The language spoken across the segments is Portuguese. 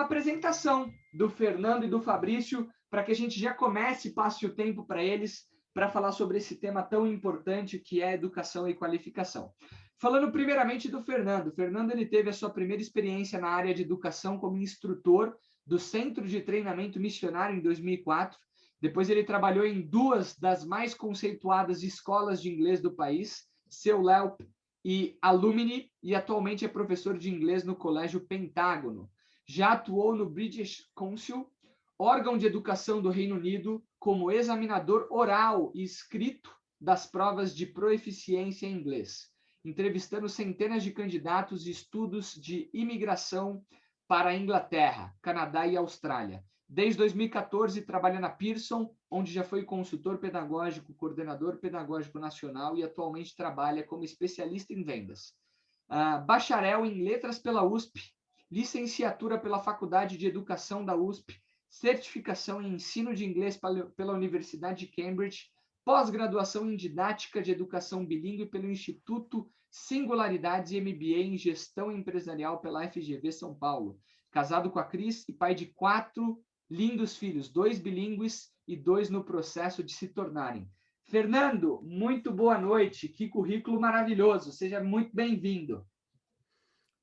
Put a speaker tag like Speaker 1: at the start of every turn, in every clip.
Speaker 1: apresentação do Fernando e do Fabrício, para que a gente já comece e passe o tempo para eles, para falar sobre esse tema tão importante que é educação e qualificação. Falando primeiramente do Fernando. O Fernando ele teve a sua primeira experiência na área de educação como instrutor do Centro de Treinamento Missionário em 2004. Depois ele trabalhou em duas das mais conceituadas escolas de inglês do país, Seu Léo e Alumni, e atualmente é professor de inglês no Colégio Pentágono. Já atuou no British Council, órgão de educação do Reino Unido, como examinador oral e escrito das provas de proeficiência em inglês, entrevistando centenas de candidatos e estudos de imigração para a Inglaterra, Canadá e Austrália. Desde 2014, trabalha na Pearson, onde já foi consultor pedagógico, coordenador pedagógico nacional e atualmente trabalha como especialista em vendas. Bacharel em Letras pela USP, licenciatura pela Faculdade de Educação da USP, certificação em ensino de inglês pela Universidade de Cambridge, pós-graduação em didática de educação bilíngue pelo Instituto Singularidades e MBA em gestão empresarial pela FGV São Paulo. Casado com a Cris e pai de 4 lindos filhos, 2 bilíngues e 2 no processo de se tornarem. Fernando, muito boa noite, que currículo maravilhoso, seja muito bem-vindo.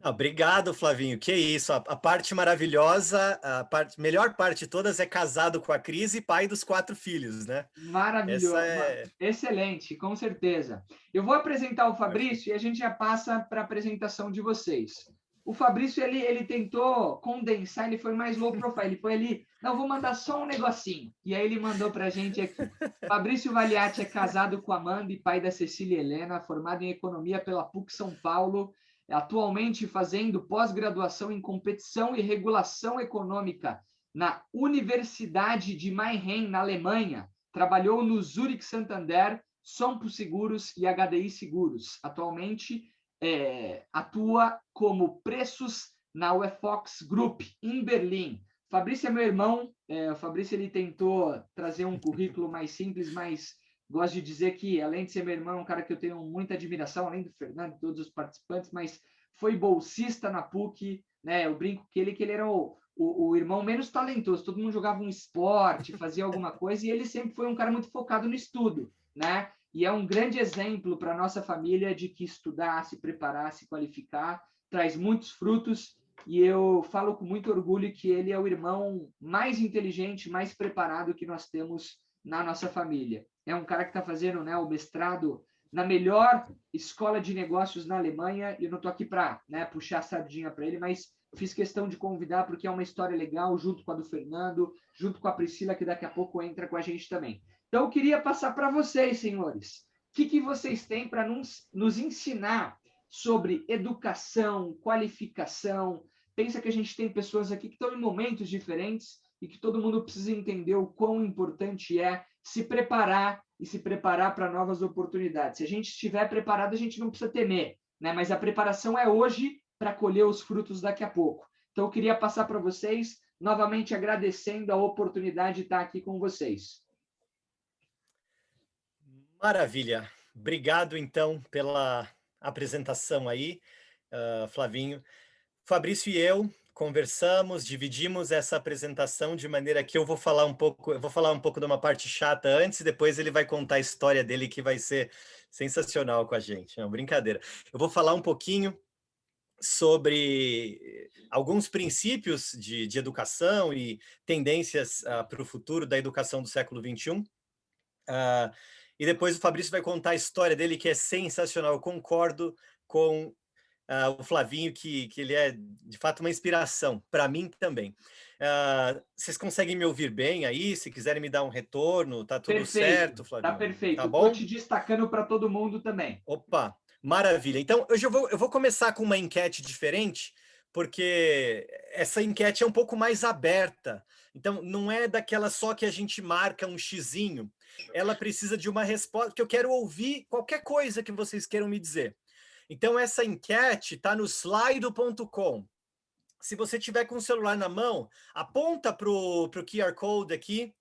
Speaker 2: Obrigado, Flavinho. Que isso, a parte maravilhosa, melhor parte de todas é casado com a Cris e pai dos 4 filhos, né?
Speaker 1: Maravilhoso, excelente, com certeza. Eu vou apresentar o Fabrício e a gente já passa para a apresentação de vocês. O Fabrício, ele tentou condensar, ele foi mais low profile, ele foi ali, não, vou mandar só um negocinho. E aí ele mandou para a gente aqui. Fabrício Valiati é casado com Amanda e pai da Cecília Helena, formado em Economia pela PUC São Paulo, atualmente fazendo pós-graduação em Competição e Regulação Econômica na Universidade de Mannheim, na Alemanha. Trabalhou no Zurich Santander, Sompo Seguros e HDI Seguros. Atualmente atua como preços na UFOX Group, em Berlim. Fabrício é meu irmão. O Fabrício ele tentou trazer um currículo mais simples, mas gosto de dizer que, além de ser meu irmão, é um cara que eu tenho muita admiração, além do Fernando e todos os participantes, mas foi bolsista na PUC, né? Eu brinco que ele era o irmão menos talentoso. Todo mundo jogava um esporte, fazia alguma coisa, e ele sempre foi um cara muito focado no estudo, né? E é um grande exemplo para a nossa família de que estudar, se preparar, se qualificar, traz muitos frutos. E eu falo com muito orgulho que ele é o irmão mais inteligente, mais preparado que nós temos na nossa família. É um cara que está fazendo, né, o mestrado na melhor escola de negócios na Alemanha. E eu não estou aqui para, né, puxar a sardinha para ele, mas fiz questão de convidar porque é uma história legal, junto com a do Fernando, junto com a Priscila, que daqui a pouco entra com a gente também. Então, eu queria passar para vocês, senhores. O que vocês têm para nos ensinar sobre educação, qualificação? Pensa que a gente tem pessoas aqui que estão em momentos diferentes e que todo mundo precisa entender o quão importante é se preparar e se preparar para novas oportunidades. Se a gente estiver preparado, a gente não precisa temer, né? Mas a preparação é hoje para colher os frutos daqui a pouco. Então, eu queria passar para vocês, novamente agradecendo a oportunidade de estar aqui com vocês.
Speaker 2: Maravilha. Obrigado, então, pela apresentação aí, Flavinho. Fabrício e eu conversamos, dividimos essa apresentação de maneira que eu vou falar um pouco de uma parte chata antes, e depois ele vai contar a história dele, que vai ser sensacional com a gente. Não, brincadeira. Eu vou falar um pouquinho sobre alguns princípios de educação e tendências para o futuro da educação do século XXI. E depois o Fabrício vai contar a história dele, que é sensacional. Eu concordo com o Flavinho, que ele é, de fato, uma inspiração, para mim também. Vocês conseguem me ouvir bem aí? Se quiserem me dar um retorno, tá tudo certo, Flavinho?
Speaker 1: Tá perfeito.
Speaker 2: Tá bom?
Speaker 1: Estou te destacando para todo mundo também.
Speaker 2: Opa, maravilha. Então, eu vou começar com uma enquete diferente, porque essa enquete é um pouco mais aberta. Então, não é daquela só que a gente marca um xizinho. Ela precisa de uma resposta, porque eu quero ouvir qualquer coisa que vocês queiram me dizer. Então, essa enquete está no slido.com. Se você tiver com o celular na mão, aponta para o QR Code aqui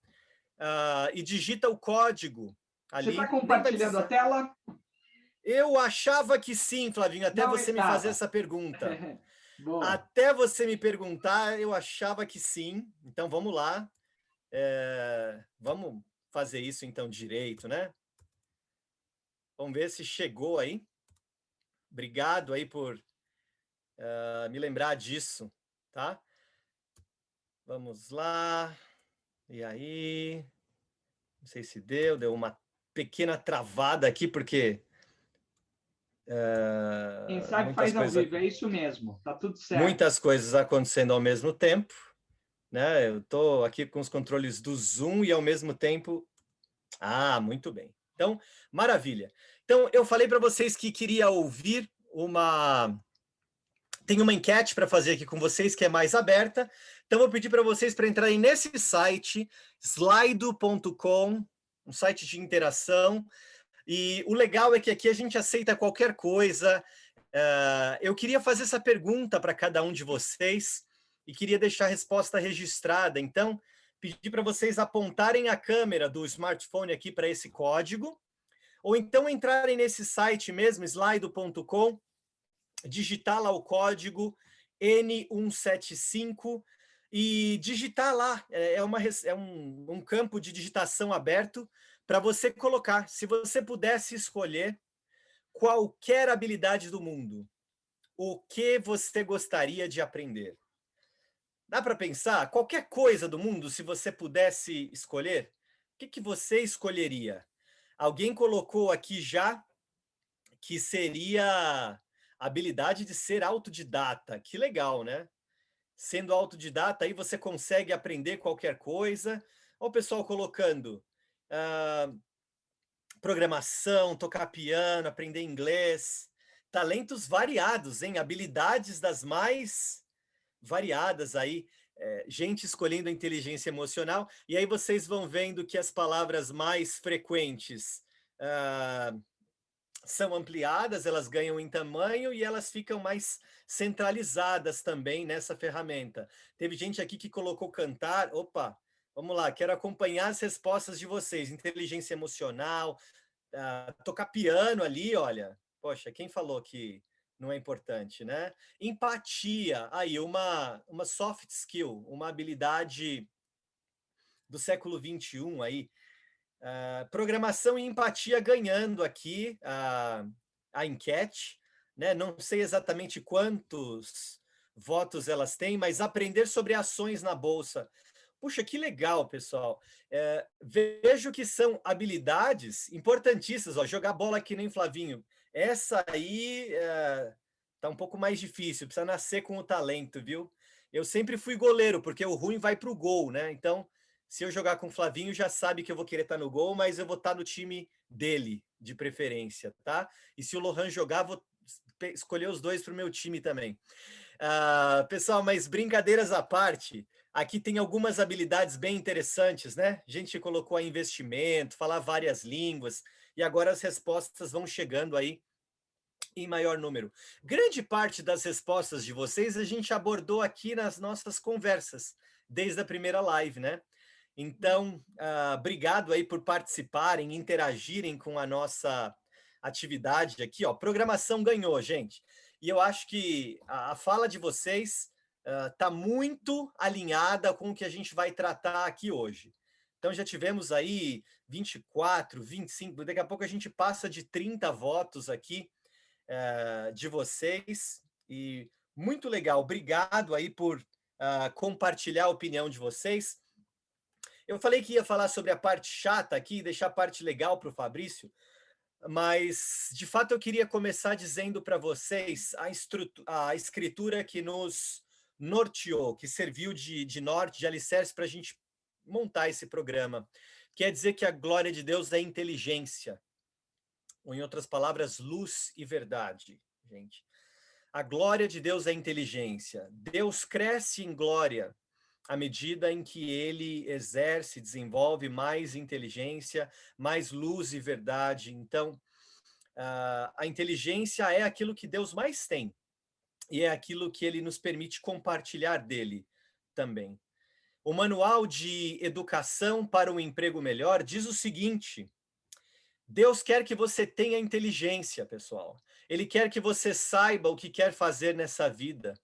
Speaker 2: e digita o código ali.
Speaker 1: Você está compartilhando a tela?
Speaker 2: Eu achava que sim, Flavinho, até
Speaker 1: Não
Speaker 2: você
Speaker 1: estava.
Speaker 2: me fazer essa pergunta.
Speaker 1: Boa.
Speaker 2: Até você me perguntar, eu achava que sim. Então, vamos lá. Vamos fazer isso, então, direito, né? Vamos ver se chegou aí. Obrigado aí por me lembrar disso, tá? Vamos lá. E aí? Não sei se deu uma pequena travada aqui, porque
Speaker 1: Quem sabe
Speaker 2: muitas
Speaker 1: faz ao
Speaker 2: coisas,
Speaker 1: vivo, é isso mesmo, tá tudo certo.
Speaker 2: muitas coisas acontecendo ao mesmo tempo, né? Eu estou aqui com os controles do Zoom e ao mesmo tempo... Ah, muito bem. Então, maravilha. Então, eu falei para vocês que queria ouvir Tem uma enquete para fazer aqui com vocês que é mais aberta. Então, vou pedir para vocês para entrarem nesse site, slido.com, um site de interação. E o legal é que aqui a gente aceita qualquer coisa. Eu queria fazer essa pergunta para cada um de vocês e queria deixar a resposta registrada. Então, pedir para vocês apontarem a câmera do smartphone aqui para esse código, ou então entrarem nesse site mesmo, slido.com, digitar lá o código N175 e digitar lá. É um campo de digitação aberto para você colocar. Se você pudesse escolher qualquer habilidade do mundo, o que você gostaria de aprender? Dá para pensar? Qualquer coisa do mundo, se você pudesse escolher, o que você escolheria? Alguém colocou aqui já que seria a habilidade de ser autodidata. Que legal, né? Sendo autodidata, aí você consegue aprender qualquer coisa. Olha o pessoal colocando programação, tocar piano, aprender inglês. Talentos variados, hein? Habilidades das mais variadas aí. Gente escolhendo a inteligência emocional. E aí vocês vão vendo que as palavras mais frequentes são ampliadas, elas ganham em tamanho e elas ficam mais centralizadas também nessa ferramenta. Teve gente aqui que colocou cantar. Opa, vamos lá, quero acompanhar as respostas de vocês. Inteligência emocional, tocar piano ali, olha. Poxa, quem falou que não é importante, né? Empatia, aí uma soft skill, uma habilidade do século XXI aí. Programação e empatia ganhando aqui a enquete, né? Não sei exatamente quantos votos elas têm, mas aprender sobre ações na bolsa. Puxa, que legal, pessoal. Vejo que são habilidades importantíssimas. Ó, jogar bola que nem Flavinho. Essa aí tá um pouco mais difícil, precisa nascer com o talento, viu? Eu sempre fui goleiro, porque o ruim vai para o gol, né? Então, se eu jogar com o Flavinho, já sabe que eu vou querer estar no gol, mas eu vou estar no time dele, de preferência, tá? E se o Lohan jogar, vou escolher os dois para o meu time também. Pessoal, mas brincadeiras à parte, aqui tem algumas habilidades bem interessantes, né? A gente colocou aí investimento, falar várias línguas, e agora as respostas vão chegando aí em maior número. Grande parte das respostas de vocês a gente abordou aqui nas nossas conversas, desde a primeira live, né? Então, obrigado aí por participarem, interagirem com a nossa atividade aqui, ó. Programação ganhou, gente. E eu acho que a fala de vocês está muito alinhada com o que a gente vai tratar aqui hoje. Então, já tivemos aí 24, 25, daqui a pouco a gente passa de 30 votos aqui de vocês. E muito legal, obrigado aí por compartilhar a opinião de vocês. Eu falei que ia falar sobre a parte chata aqui, deixar a parte legal para o Fabrício, mas, de fato, eu queria começar dizendo para vocês a escritura que nos norteou, que serviu de norte, de alicerce para a gente montar esse programa. Quer dizer que a glória de Deus é inteligência, ou, em outras palavras, luz e verdade, gente. A glória de Deus é inteligência. Deus cresce em glória à medida em que ele exerce, desenvolve mais inteligência, mais luz e verdade. Então, a inteligência é aquilo que Deus mais tem, e é aquilo que ele nos permite compartilhar dele também. O Manual de Educação para um Emprego Melhor diz o seguinte: Deus quer que você tenha inteligência, pessoal. Ele quer que você saiba o que quer fazer nessa vida.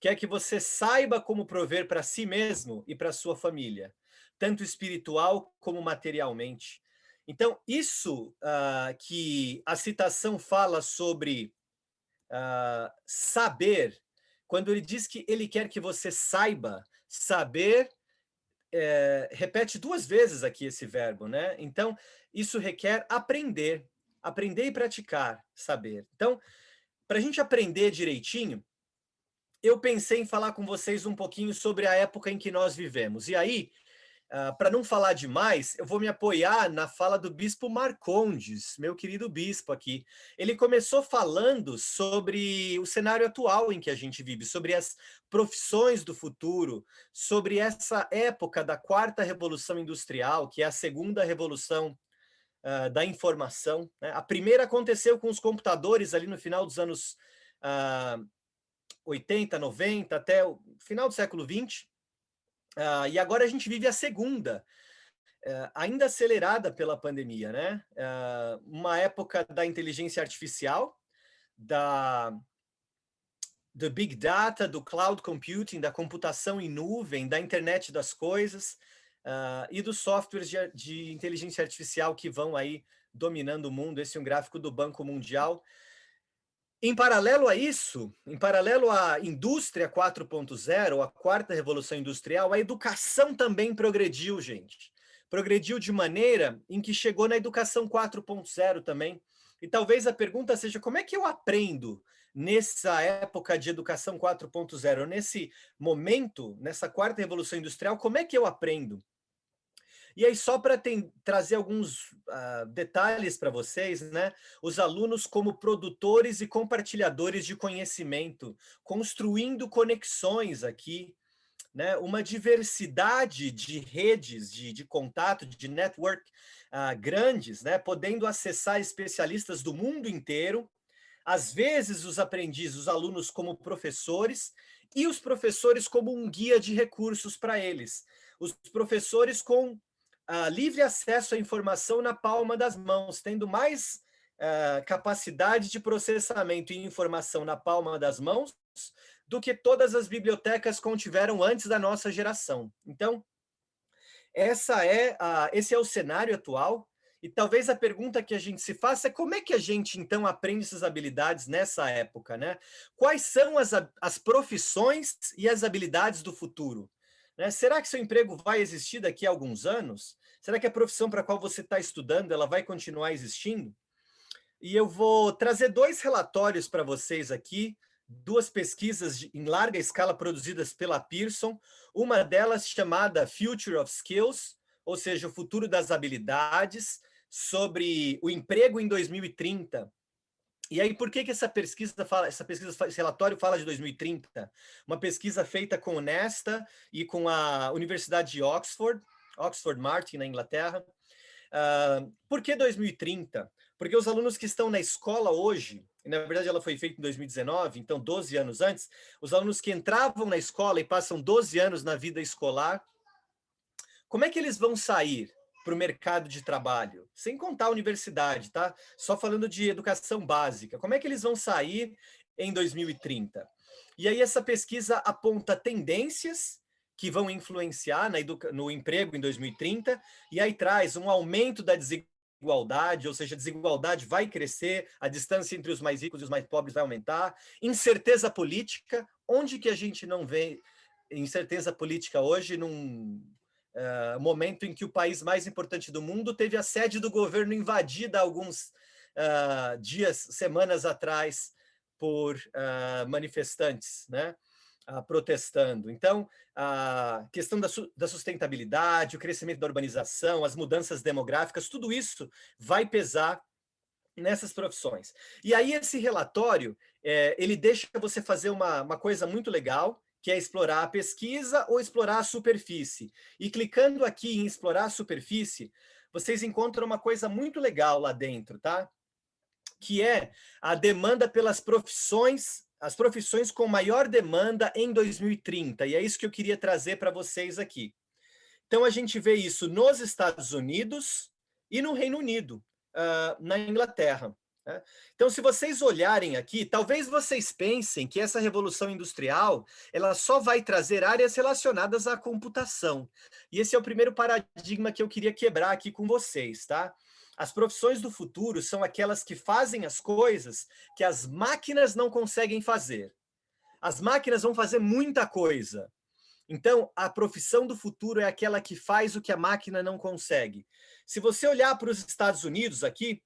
Speaker 2: quer que você saiba como prover para si mesmo e para sua família, tanto espiritual como materialmente. Então, isso que a citação fala sobre saber, quando ele diz que ele quer que você saiba, saber, repete 2 vezes aqui esse verbo, né? Então, isso requer aprender, aprender e praticar, saber. Então, para a gente aprender direitinho, eu pensei em falar com vocês um pouquinho sobre a época em que nós vivemos. E aí, para não falar demais, eu vou me apoiar na fala do bispo Marcondes, meu querido bispo aqui. Ele começou falando sobre o cenário atual em que a gente vive, sobre as profissões do futuro, sobre essa época da 4ª Revolução Industrial, que é a 2ª Revolução da Informação, né? A primeira aconteceu com os computadores ali no final dos anos 80, 90, até o final do século 20. E agora a gente vive a segunda, ainda acelerada pela pandemia, né? Uma época da inteligência artificial, do Big Data, do Cloud Computing, da computação em nuvem, da internet das coisas, e dos softwares de inteligência artificial que vão aí dominando o mundo. Esse é um gráfico do Banco Mundial. Em paralelo a isso, em paralelo à indústria 4.0, a 4ª Revolução Industrial, a educação também progrediu, gente. Progrediu de maneira em que chegou na educação 4.0 também. E talvez a pergunta seja, como é que eu aprendo nessa época de educação 4.0? Nesse momento, nessa 4ª Revolução Industrial, como é que eu aprendo? E aí, só para trazer alguns detalhes para vocês, né? Os alunos como produtores e compartilhadores de conhecimento, construindo conexões aqui, né? Uma diversidade de redes de contato, de network grandes, né? Podendo acessar especialistas do mundo inteiro, às vezes os aprendizes, os alunos como professores, e os professores como um guia de recursos para eles. Os professores com livre acesso à informação na palma das mãos, tendo mais capacidade de processamento e informação na palma das mãos do que todas as bibliotecas contiveram antes da nossa geração. Então, esse é o cenário atual, e talvez a pergunta que a gente se faça é como é que a gente, então, aprende essas habilidades nessa época, né? Quais são as profissões e as habilidades do futuro? Né? Será que seu emprego vai existir daqui a alguns anos? Será que a profissão para a qual você está estudando ela vai continuar existindo? E eu vou trazer 2 relatórios para vocês aqui, 2 pesquisas em larga escala produzidas pela Pearson, uma delas chamada Future of Skills, ou seja, o futuro das habilidades, sobre o emprego em 2030. E aí, por que esse relatório fala de 2030? Uma pesquisa feita com o Nesta e com a Universidade de Oxford Martin, na Inglaterra. Por que 2030? Porque os alunos que estão na escola hoje, e na verdade ela foi feita em 2019, então 12 anos antes, os alunos que entravam na escola e passam 12 anos na vida escolar, como é que eles vão sair para o mercado de trabalho? Sem contar a universidade, tá? Só falando de educação básica. Como é que eles vão sair em 2030? E aí essa pesquisa aponta tendências que vão influenciar no emprego em 2030, e aí traz um aumento da desigualdade, ou seja, a desigualdade vai crescer, a distância entre os mais ricos e os mais pobres vai aumentar, incerteza política, onde que a gente não vê incerteza política hoje, num momento em que o país mais importante do mundo teve a sede do governo invadida há alguns semanas atrás, por manifestantes, né? Protestando. Então, a questão da sustentabilidade, o crescimento da urbanização, as mudanças demográficas, tudo isso vai pesar nessas profissões. E aí esse relatório, ele deixa você fazer uma coisa muito legal, que é explorar a pesquisa ou explorar a superfície. E clicando aqui em explorar a superfície, vocês encontram uma coisa muito legal lá dentro, tá? Que é a demanda pelas profissões, as profissões com maior demanda em 2030. E é isso que eu queria trazer para vocês aqui. Então, a gente vê isso nos Estados Unidos e no Reino Unido, na Inglaterra. né? Então, se vocês olharem aqui, talvez vocês pensem que essa revolução industrial ela só vai trazer áreas relacionadas à computação. E esse é o primeiro paradigma que eu queria quebrar aqui com vocês, tá? As profissões do futuro são aquelas que fazem as coisas que as máquinas não conseguem fazer. As máquinas vão fazer muita coisa. Então, a profissão do futuro é aquela que faz o que a máquina não consegue. Se você olhar para os Estados Unidos aqui,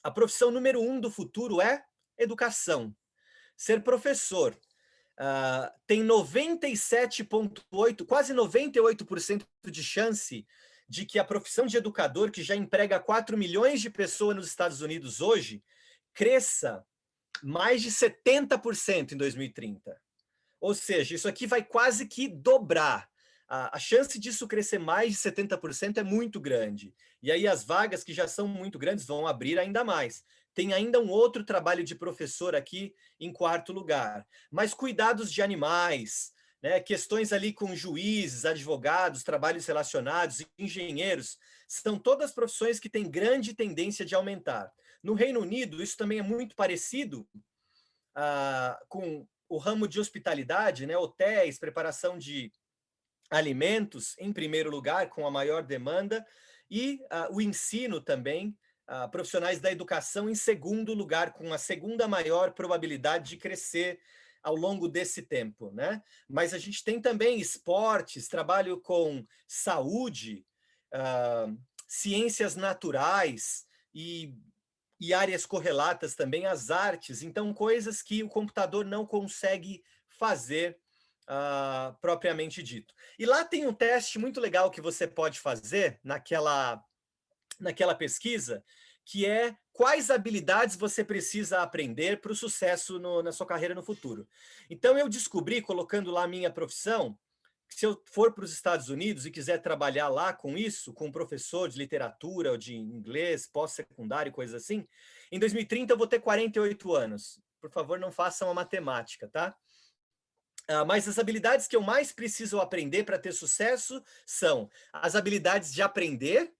Speaker 2: a profissão número 1 do futuro é educação. Ser professor. Tem 97,8%, quase 98% de chance de que a profissão de educador, que já emprega 4 milhões de pessoas nos Estados Unidos hoje, cresça mais de 70% em 2030. Ou seja, isso aqui vai quase que dobrar. A chance disso crescer mais de 70% é muito grande. E aí as vagas que já são muito grandes vão abrir ainda mais. Tem ainda um outro trabalho de professor aqui em quarto lugar. Mas cuidados de animais, né, questões ali com juízes, advogados, trabalhos relacionados, engenheiros, são todas profissões que têm grande tendência de aumentar. No Reino Unido, isso também é muito parecido com o ramo de hospitalidade, né, hotéis, preparação de alimentos, em primeiro lugar, com a maior demanda, e o ensino também, profissionais da educação em segundo lugar, com a segunda maior probabilidade de crescer ao longo desse tempo, né? Mas a gente tem também esportes, trabalho com saúde, ciências naturais e áreas correlatas também às artes, então coisas que o computador não consegue fazer propriamente dito. E lá tem um teste muito legal que você pode fazer naquela pesquisa, que é quais habilidades você precisa aprender para o sucesso na sua carreira no futuro. Então eu descobri, colocando lá a minha profissão, que se eu for para os Estados Unidos e quiser trabalhar lá com isso, com professor de literatura ou de inglês, pós-secundário, coisas assim, em 2030 eu vou ter 48 anos. Por favor, não façam a matemática, tá? Mas as habilidades que eu mais preciso aprender para ter sucesso são as habilidades de aprender,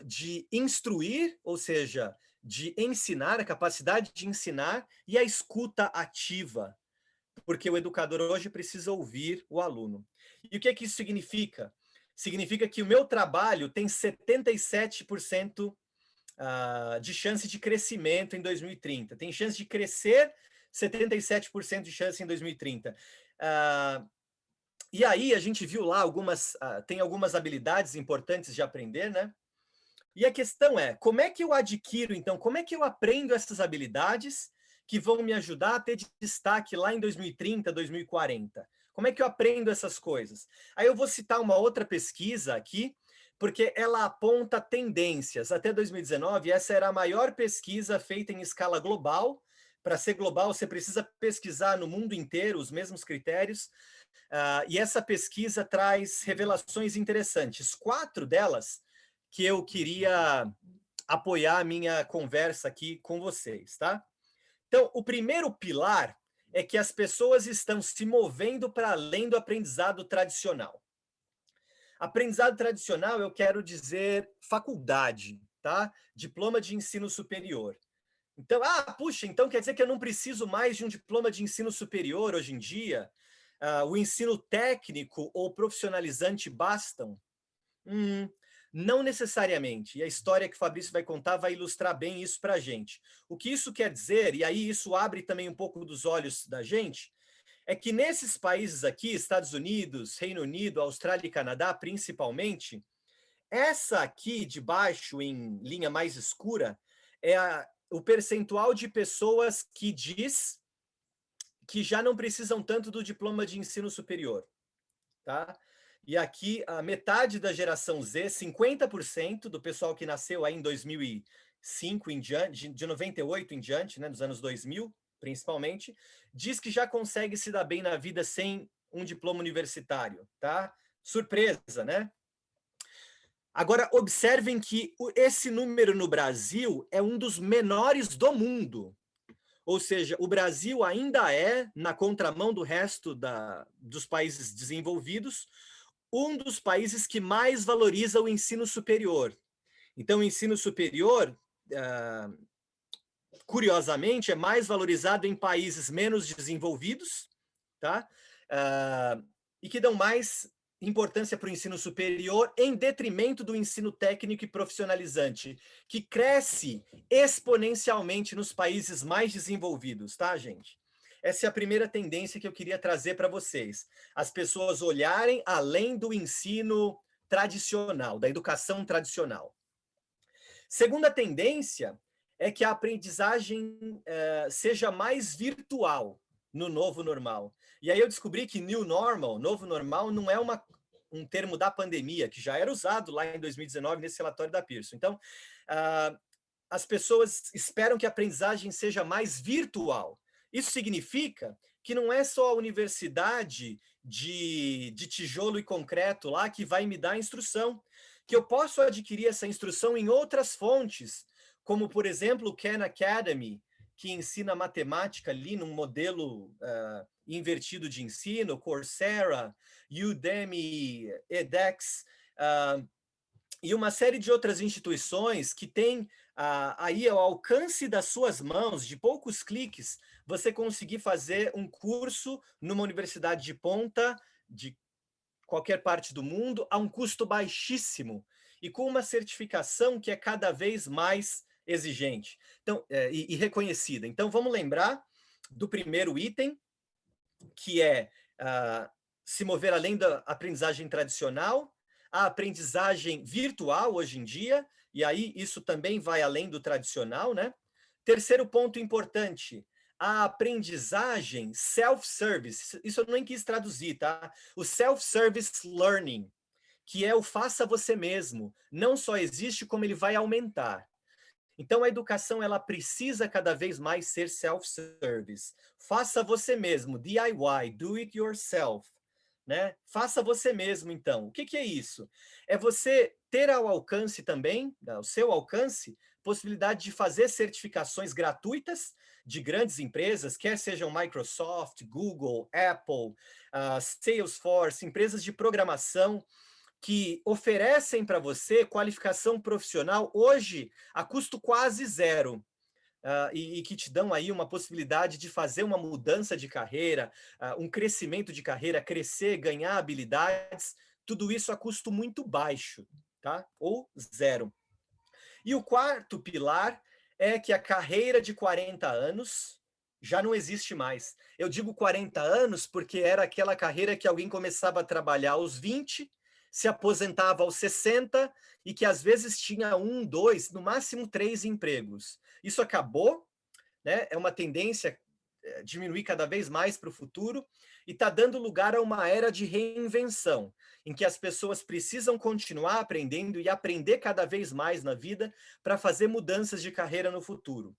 Speaker 2: de instruir, ou seja, de ensinar, a capacidade de ensinar, e a escuta ativa, porque o educador hoje precisa ouvir o aluno. E o que é que isso significa? Significa que o meu trabalho tem 77% de chance de crescimento em 2030. Tem chance de crescer 77% de chance em 2030. E aí a gente viu lá tem algumas habilidades importantes de aprender, né? E a questão é, como é que eu adquiro, então, como é que eu aprendo essas habilidades que vão me ajudar a ter destaque lá em 2030, 2040? Como é que eu aprendo essas coisas? Aí eu vou citar uma outra pesquisa aqui, porque ela aponta tendências. Até 2019, essa era a maior pesquisa feita em escala global. Para ser global, você precisa pesquisar no mundo inteiro os mesmos critérios. E essa pesquisa traz revelações interessantes. 4 delas que eu queria apoiar a minha conversa aqui com vocês, tá? Então, o primeiro pilar é que as pessoas estão se movendo para além do aprendizado tradicional. Aprendizado tradicional, eu quero dizer faculdade, tá? Diploma de ensino superior. Então, puxa, então quer dizer que eu não preciso mais de um diploma de ensino superior hoje em dia? O ensino técnico ou profissionalizante bastam? Não necessariamente. E a história que o Fabrício vai contar vai ilustrar bem isso para a gente. O que isso quer dizer, e aí isso abre também um pouco dos olhos da gente, é que nesses países aqui, Estados Unidos, Reino Unido, Austrália e Canadá, principalmente, essa aqui de baixo, em linha mais escura, é o percentual de pessoas que diz que já não precisam tanto do diploma de ensino superior, tá? E aqui, a metade da geração Z, 50% do pessoal que nasceu aí em 2005 em diante, de 98 em diante, né, dos anos 2000, principalmente, diz que já consegue se dar bem na vida sem um diploma universitário, tá? Surpresa, né? Agora, observem que esse número no Brasil é um dos menores do mundo. Ou seja, o Brasil ainda é, na contramão do resto dos países desenvolvidos, um dos países que mais valoriza o ensino superior. Então, o ensino superior, curiosamente, é mais valorizado em países menos desenvolvidos, tá? E que dão mais importância para o ensino superior em detrimento do ensino técnico e profissionalizante, que cresce exponencialmente nos países mais desenvolvidos, tá, gente? Essa é a primeira tendência que eu queria trazer para vocês. As pessoas olharem além do ensino tradicional, da educação tradicional. Segunda tendência é que a aprendizagem seja mais virtual no novo normal. E aí eu descobri que new normal, novo normal, não é um termo da pandemia, que já era usado lá em 2019 nesse relatório da Pearson. Então, as pessoas esperam que a aprendizagem seja mais virtual. Isso significa que não é só a universidade de tijolo e concreto lá que vai me dar a instrução, que eu posso adquirir essa instrução em outras fontes, como, por exemplo, o Khan Academy, que ensina matemática ali num modelo invertido de ensino, Coursera, Udemy, edX, e uma série de outras instituições que têm aí ao alcance das suas mãos, de poucos cliques, você conseguir fazer um curso numa universidade de ponta, de qualquer parte do mundo, a um custo baixíssimo e com uma certificação que é cada vez mais exigente e reconhecida. Então, vamos lembrar do primeiro item, que é se mover além da aprendizagem tradicional, a aprendizagem virtual hoje em dia, e aí isso também vai além do tradicional, né? Terceiro ponto importante, a aprendizagem self-service. Isso eu nem quis traduzir, tá? O self-service learning, que é o faça você mesmo, não só existe, como ele vai aumentar. Então, a educação ela precisa cada vez mais ser self-service. Faça você mesmo, DIY, do it yourself. Né? Faça você mesmo, então. O que é isso? É você ter ao alcance também, ao seu alcance, possibilidade de fazer certificações gratuitas de grandes empresas, quer sejam Microsoft, Google, Apple, Salesforce, empresas de programação, que oferecem para você qualificação profissional hoje a custo quase zero. E que te dão aí uma possibilidade de fazer uma mudança de carreira, um crescimento de carreira, crescer, ganhar habilidades, tudo isso a custo muito baixo, tá? Ou zero. E o quarto pilar é que a carreira de 40 anos já não existe mais. Eu digo 40 anos porque era aquela carreira que alguém começava a trabalhar aos 20, se aposentava aos 60 e que às vezes tinha 1, 2, no máximo 3 empregos. Isso acabou, né? É uma tendência diminuir cada vez mais para o futuro e está dando lugar a uma era de reinvenção, em que as pessoas precisam continuar aprendendo e aprender cada vez mais na vida para fazer mudanças de carreira no futuro.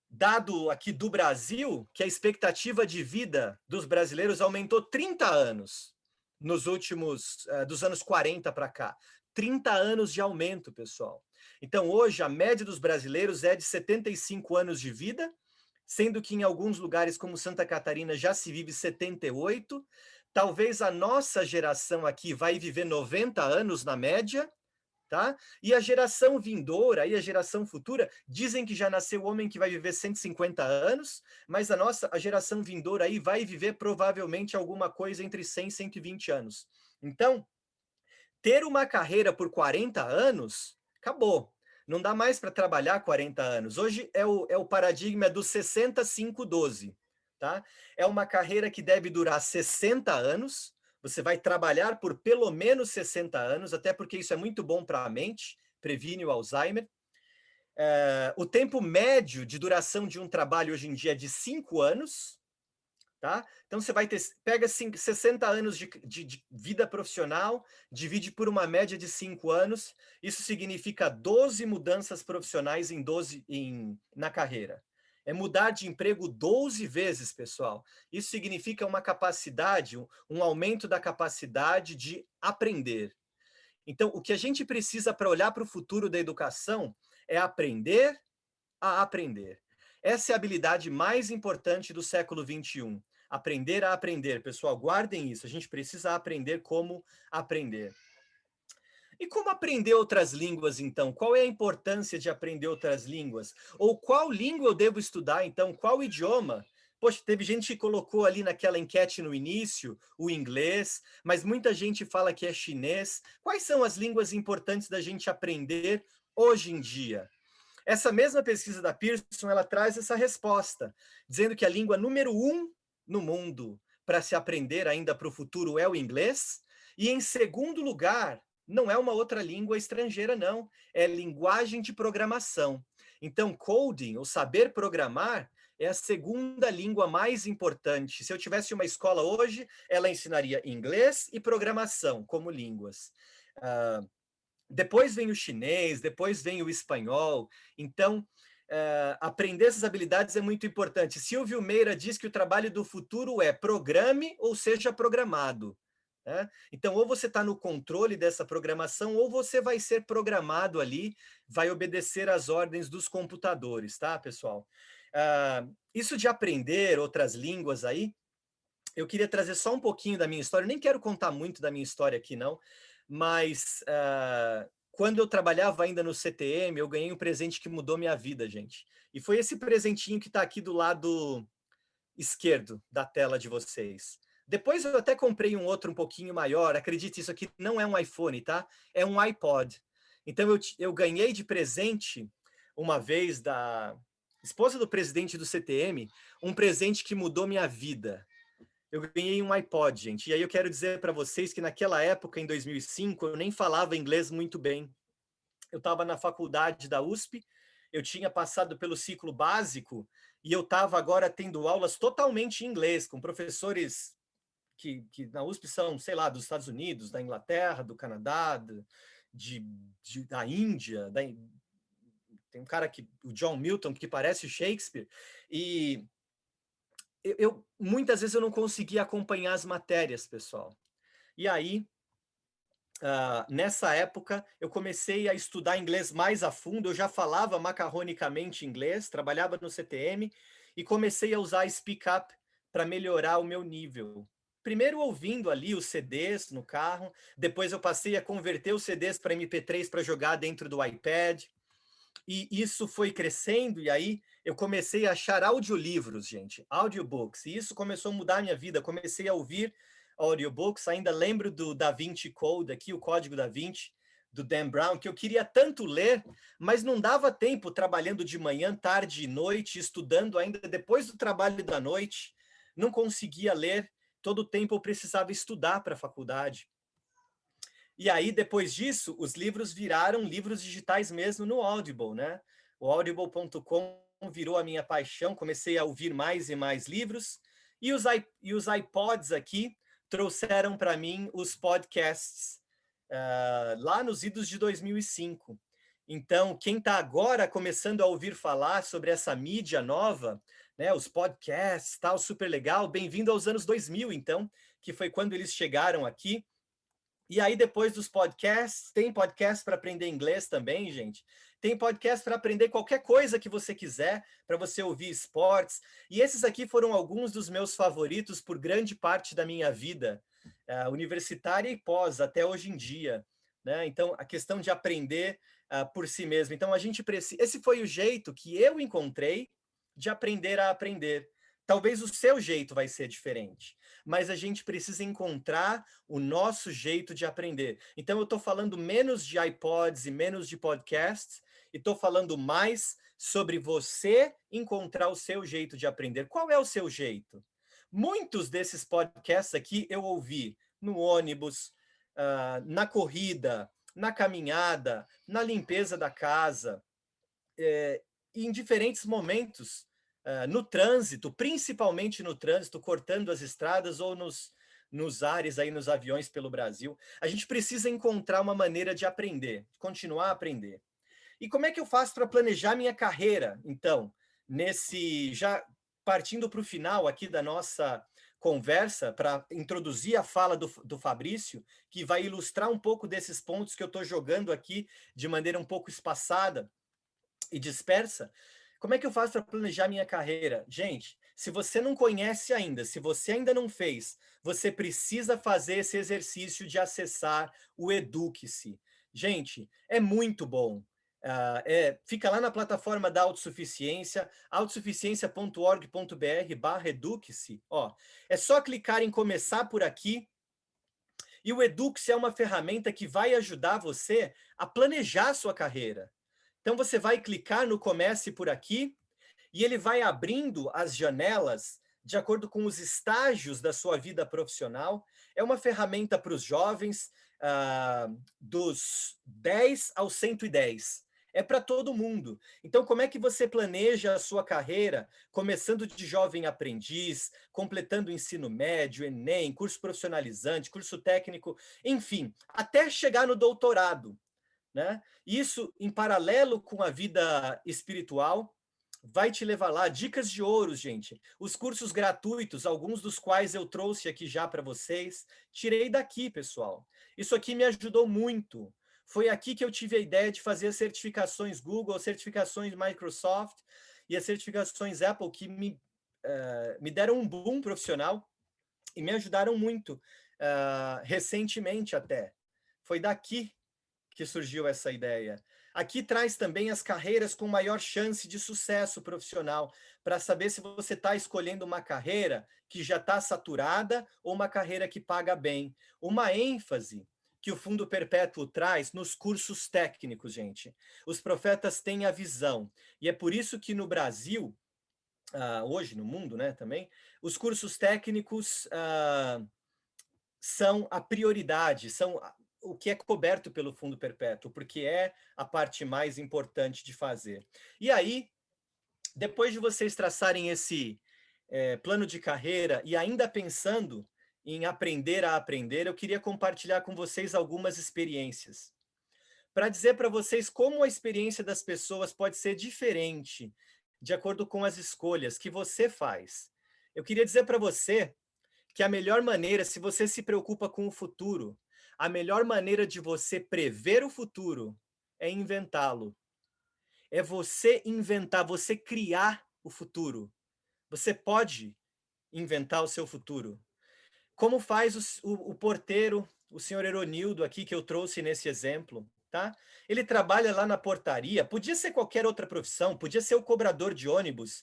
Speaker 2: Dado aqui do Brasil, que a expectativa de vida dos brasileiros aumentou 30 anos nos últimos, dos anos 40 para cá. 30 anos de aumento, pessoal. Então, hoje, a média dos brasileiros é de 75 anos de vida, sendo que em alguns lugares, como Santa Catarina, já se vive 78. Talvez a nossa geração aqui vai viver 90 anos na média, tá? E a geração vindoura e a geração futura dizem que já nasceu o homem que vai viver 150 anos, mas a geração vindoura aí vai viver provavelmente alguma coisa entre 100 e 120 anos. Então, ter uma carreira por 40 anos, acabou. Não dá mais para trabalhar 40 anos. Hoje é o paradigma do 60-5-12, tá? É uma carreira que deve durar 60 anos, você vai trabalhar por pelo menos 60 anos, até porque isso é muito bom para a mente, previne o Alzheimer. O tempo médio de duração de um trabalho hoje em dia é de 5 anos, tá? Então você vai ter, pega 60 anos de vida profissional, divide por uma média de 5 anos, isso significa 12 mudanças profissionais na carreira. É mudar de emprego 12 vezes, pessoal. Isso significa uma capacidade, um aumento da capacidade de aprender. Então, o que a gente precisa para olhar para o futuro da educação é aprender a aprender. Essa é a habilidade mais importante do século XXI. Aprender a aprender. Pessoal, guardem isso. A gente precisa aprender como aprender. E como aprender outras línguas, então? Qual é a importância de aprender outras línguas? Ou qual língua eu devo estudar, então? Qual idioma? Poxa, teve gente que colocou ali naquela enquete no início o inglês, mas muita gente fala que é chinês. Quais são as línguas importantes da gente aprender hoje em dia? Essa mesma pesquisa da Pearson, ela traz essa resposta, dizendo que a língua número 1 no mundo para se aprender ainda para o futuro é o inglês, e em segundo lugar, não é uma outra língua estrangeira, não, é linguagem de programação. Então, coding, ou saber programar, é a segunda língua mais importante. Se eu tivesse uma escola hoje, ela ensinaria inglês e programação como línguas. Depois vem o chinês, depois vem o espanhol. Então, aprender essas habilidades é muito importante. Silvio Meira diz que o trabalho do futuro é programe ou seja programado. Né? Então, ou você está no controle dessa programação, ou você vai ser programado ali, vai obedecer às ordens dos computadores, tá, pessoal? Isso de aprender outras línguas aí, eu queria trazer só um pouquinho da minha história. Eu nem quero contar muito da minha história aqui, não, mas quando eu trabalhava ainda no CTM, eu ganhei um presente que mudou minha vida, gente. E foi esse presentinho que está aqui do lado esquerdo da tela de vocês. Depois eu até comprei um outro um pouquinho maior. Acredite, isso aqui não é um iPhone, tá? É um iPod. Então eu ganhei de presente uma vez da esposa do presidente do CTM um presente que mudou minha vida. Eu ganhei um iPod, gente. E aí eu quero dizer para vocês que naquela época, em 2005, eu nem falava inglês muito bem. Eu estava na faculdade da USP, eu tinha passado pelo ciclo básico e eu estava agora tendo aulas totalmente em inglês, com professores que na USP são, sei lá, dos Estados Unidos, da Inglaterra, do Canadá, da Índia. Tem um cara, o John Milton, que parece o Shakespeare. E muitas vezes eu não conseguia acompanhar as matérias, pessoal. E aí, nessa época, eu comecei a estudar inglês mais a fundo. Eu já falava macarronicamente inglês, trabalhava no CTM e comecei a usar Speak Up para melhorar o meu nível. Primeiro ouvindo ali os CDs no carro, depois eu passei a converter os CDs para MP3 para jogar dentro do iPad. E isso foi crescendo, e aí eu comecei a achar audiolivros, gente, audiobooks, e isso começou a mudar a minha vida. Comecei a ouvir audiobooks, ainda lembro do Da Vinci Code aqui, o Código Da Vinci, do Dan Brown, que eu queria tanto ler, mas não dava tempo, trabalhando de manhã, tarde e noite, estudando ainda depois do trabalho da noite, não conseguia ler, todo o tempo eu precisava estudar para a faculdade. E aí, depois disso, os livros viraram livros digitais mesmo no Audible, né? O audible.com virou a minha paixão, comecei a ouvir mais e mais livros, e os iPods aqui trouxeram para mim os podcasts, lá nos idos de 2005. Então, quem está agora começando a ouvir falar sobre essa mídia nova, né, os podcasts, tal, super legal, bem-vindo aos anos 2000, então, que foi quando eles chegaram aqui. E aí, depois dos podcasts, tem podcast para aprender inglês também, gente. Tem podcast para aprender qualquer coisa que você quiser, para você ouvir esportes. E esses aqui foram alguns dos meus favoritos por grande parte da minha vida, universitária e pós, até hoje em dia. Né? Então, a questão de aprender por si mesmo. Então, a gente precisa. Esse foi o jeito que eu encontrei de aprender a aprender. Talvez o seu jeito vai ser diferente, mas a gente precisa encontrar o nosso jeito de aprender. Então, eu estou falando menos de iPods e menos de podcasts, e estou falando mais sobre você encontrar o seu jeito de aprender. Qual é o seu jeito? Muitos desses podcasts aqui eu ouvi no ônibus, na corrida, na caminhada, na limpeza da casa, em diferentes momentos. No trânsito, principalmente no trânsito, cortando as estradas ou nos ares, aí nos aviões pelo Brasil. A gente precisa encontrar uma maneira de aprender, continuar a aprender. E como é que eu faço para planejar minha carreira? Então, já partindo para o final aqui da nossa conversa, para introduzir a fala do Fabrício, que vai ilustrar um pouco desses pontos que eu estou jogando aqui de maneira um pouco espaçada e dispersa. Como é que eu faço para planejar minha carreira? Gente, se você não conhece ainda, se você ainda não fez, você precisa fazer esse exercício de acessar o Eduque-se. Gente, é muito bom. Fica lá na plataforma da Autossuficiência, autossuficiência.org.br/eduque-se. Ó, é só clicar em começar por aqui, e o Eduque-se é uma ferramenta que vai ajudar você a planejar a sua carreira. Então você vai clicar no Comece por aqui, e ele vai abrindo as janelas de acordo com os estágios da sua vida profissional. É uma ferramenta para os jovens, dos 10 aos 110. É para todo mundo. Então, como é que você planeja a sua carreira, começando de jovem aprendiz, completando o ensino médio, Enem, curso profissionalizante, curso técnico, enfim, até chegar no doutorado, né? Isso em paralelo com a vida espiritual, vai te levar lá. Dicas de ouro, gente. Os cursos gratuitos, alguns dos quais eu trouxe aqui já para vocês, tirei daqui, pessoal. Isso aqui me ajudou muito. Foi aqui que eu tive a ideia de fazer as certificações Google, as certificações Microsoft e as certificações Apple, que me deram um boom profissional e me ajudaram muito, recentemente até. Foi daqui que surgiu essa ideia. Aqui traz também as carreiras com maior chance de sucesso profissional, para saber se você está escolhendo uma carreira que já está saturada ou uma carreira que paga bem. Uma ênfase que o Fundo Perpétuo traz nos cursos técnicos, gente. Os profetas têm a visão. E é por isso que no Brasil, hoje no mundo, né, também, os cursos técnicos são a prioridade, são o que é coberto pelo Fundo Perpétuo, porque é a parte mais importante de fazer. E aí, depois de vocês traçarem esse plano de carreira e ainda pensando em aprender a aprender, eu queria compartilhar com vocês algumas experiências, para dizer para vocês como a experiência das pessoas pode ser diferente de acordo com as escolhas que você faz. Eu queria dizer para você que a melhor maneira, se você se preocupa com o futuro, a melhor maneira de você prever o futuro é inventá-lo. É você inventar, você criar o futuro. Você pode inventar o seu futuro. Como faz o porteiro, o senhor Eronildo aqui, que eu trouxe nesse exemplo, tá? Ele trabalha lá na portaria, podia ser qualquer outra profissão, podia ser o cobrador de ônibus,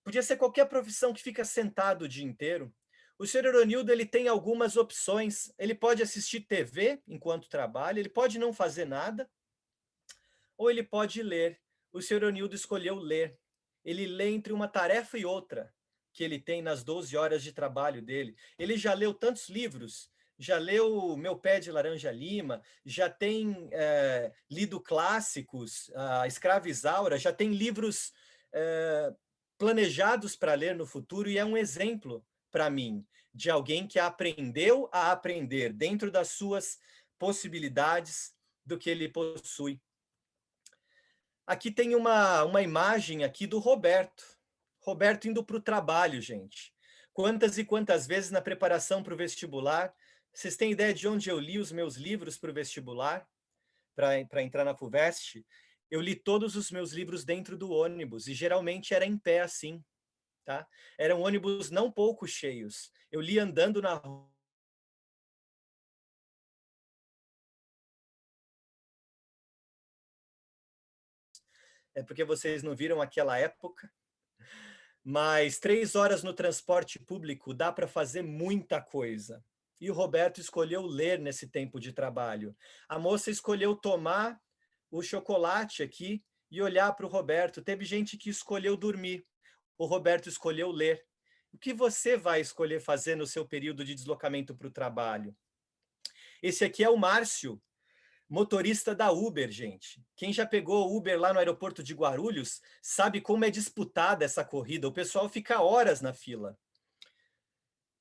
Speaker 2: podia ser qualquer profissão que fica sentado o dia inteiro. O senhor Eronildo, ele tem algumas opções. Ele pode assistir TV enquanto trabalha, ele pode não fazer nada, ou ele pode ler. O senhor Eronildo escolheu ler. Ele lê entre uma tarefa e outra que ele tem nas 12 horas de trabalho dele. Ele já leu tantos livros, já leu Meu Pé de Laranja Lima, já tem lido clássicos, a Escrava Isaura, já tem livros planejados para ler no futuro, e é um exemplo para mim de alguém que aprendeu a aprender dentro das suas possibilidades do que ele possui. Aqui tem uma imagem aqui do Roberto. Roberto indo para o trabalho, gente. Quantas e quantas vezes na preparação para o vestibular, vocês têm ideia de onde eu li os meus livros para o vestibular, para entrar na FUVEST? Eu li todos os meus livros dentro do ônibus, e geralmente era em pé assim, tá? Eram ônibus não pouco cheios. Eu li andando na rua. É porque vocês não viram aquela época. Mas 3 horas no transporte público dá para fazer muita coisa. E o Roberto escolheu ler nesse tempo de trabalho. A moça escolheu tomar o chocolate aqui e olhar para o Roberto. Teve gente que escolheu dormir. O Roberto escolheu ler. O que você vai escolher fazer no seu período de deslocamento para o trabalho? Esse aqui é o Márcio, motorista da Uber, gente. Quem já pegou Uber lá no aeroporto de Guarulhos sabe como é disputada essa corrida. O pessoal fica horas na fila.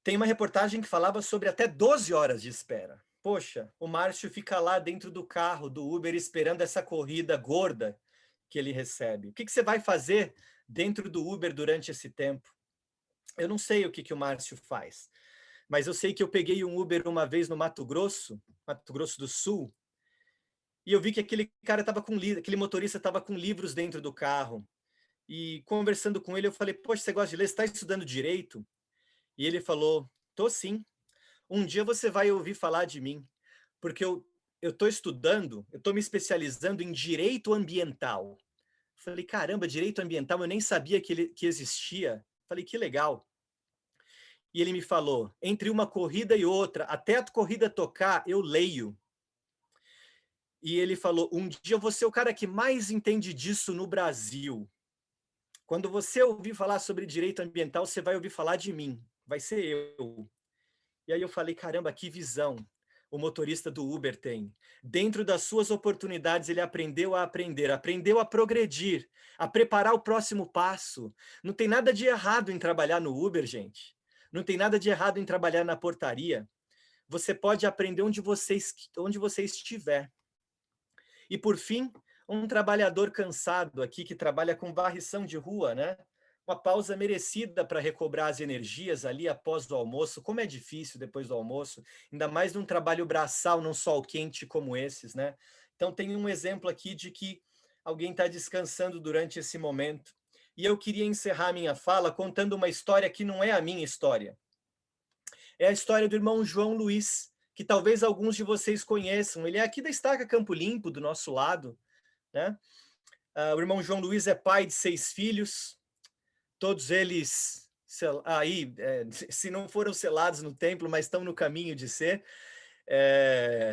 Speaker 2: Tem uma reportagem que falava sobre até 12 horas de espera. Poxa, o Márcio fica lá dentro do carro do Uber esperando essa corrida gorda que ele recebe. O que você vai fazer dentro do Uber durante esse tempo? Eu não sei o que o Márcio faz, mas eu sei que eu peguei um Uber uma vez no Mato Grosso do Sul, e eu vi que aquele cara estava aquele motorista estava com livros dentro do carro. E conversando com ele, eu falei: poxa, você gosta de ler? Você está estudando direito? E ele falou: tô sim. Um dia você vai ouvir falar de mim, porque eu eu estou me especializando em direito ambiental. Falei, caramba, direito ambiental, eu nem sabia que existia. Falei, que legal. E ele me falou, entre uma corrida e outra, até a corrida tocar, eu leio. E ele falou, um dia eu vou ser o cara que mais entende disso no Brasil. Quando você ouvir falar sobre direito ambiental, você vai ouvir falar de mim. Vai ser eu. E aí eu falei, caramba, que visão o motorista do Uber tem. Dentro das suas oportunidades, ele aprendeu a aprender, aprendeu a progredir, a preparar o próximo passo. Não tem nada de errado em trabalhar no Uber, gente. Não tem nada de errado em trabalhar na portaria. Você pode aprender onde você estiver. E, por fim, um trabalhador cansado aqui que trabalha com varrição de rua, né? Uma pausa merecida para recobrar as energias ali após o almoço. Como é difícil depois do almoço, ainda mais num trabalho braçal, num sol quente como esses, né? Então, tem um exemplo aqui de que alguém está descansando durante esse momento. E eu queria encerrar minha fala contando uma história que não é a minha história. É a história do irmão João Luiz, que talvez alguns de vocês conheçam. Ele é aqui da Estaca Campo Limpo, do nosso lado, né? O irmão João Luiz é pai de 6 filhos, todos eles aí, se não foram selados no templo, mas estão no caminho de ser,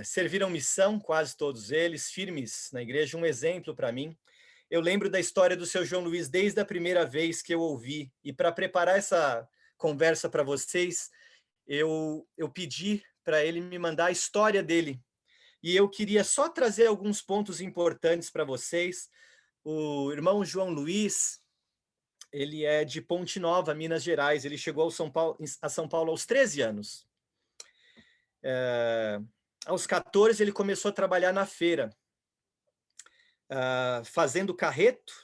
Speaker 2: serviram missão, quase todos eles, firmes na igreja, um exemplo para mim. Eu lembro da história do seu João Luiz desde a primeira vez que eu ouvi, e para preparar essa conversa para vocês, eu pedi para ele me mandar a história dele. E eu queria só trazer alguns pontos importantes para vocês. O irmão João Luiz, ele é de Ponte Nova, Minas Gerais. Ele chegou a São Paulo aos 13 anos. Aos 14, ele começou a trabalhar na feira, fazendo carreto.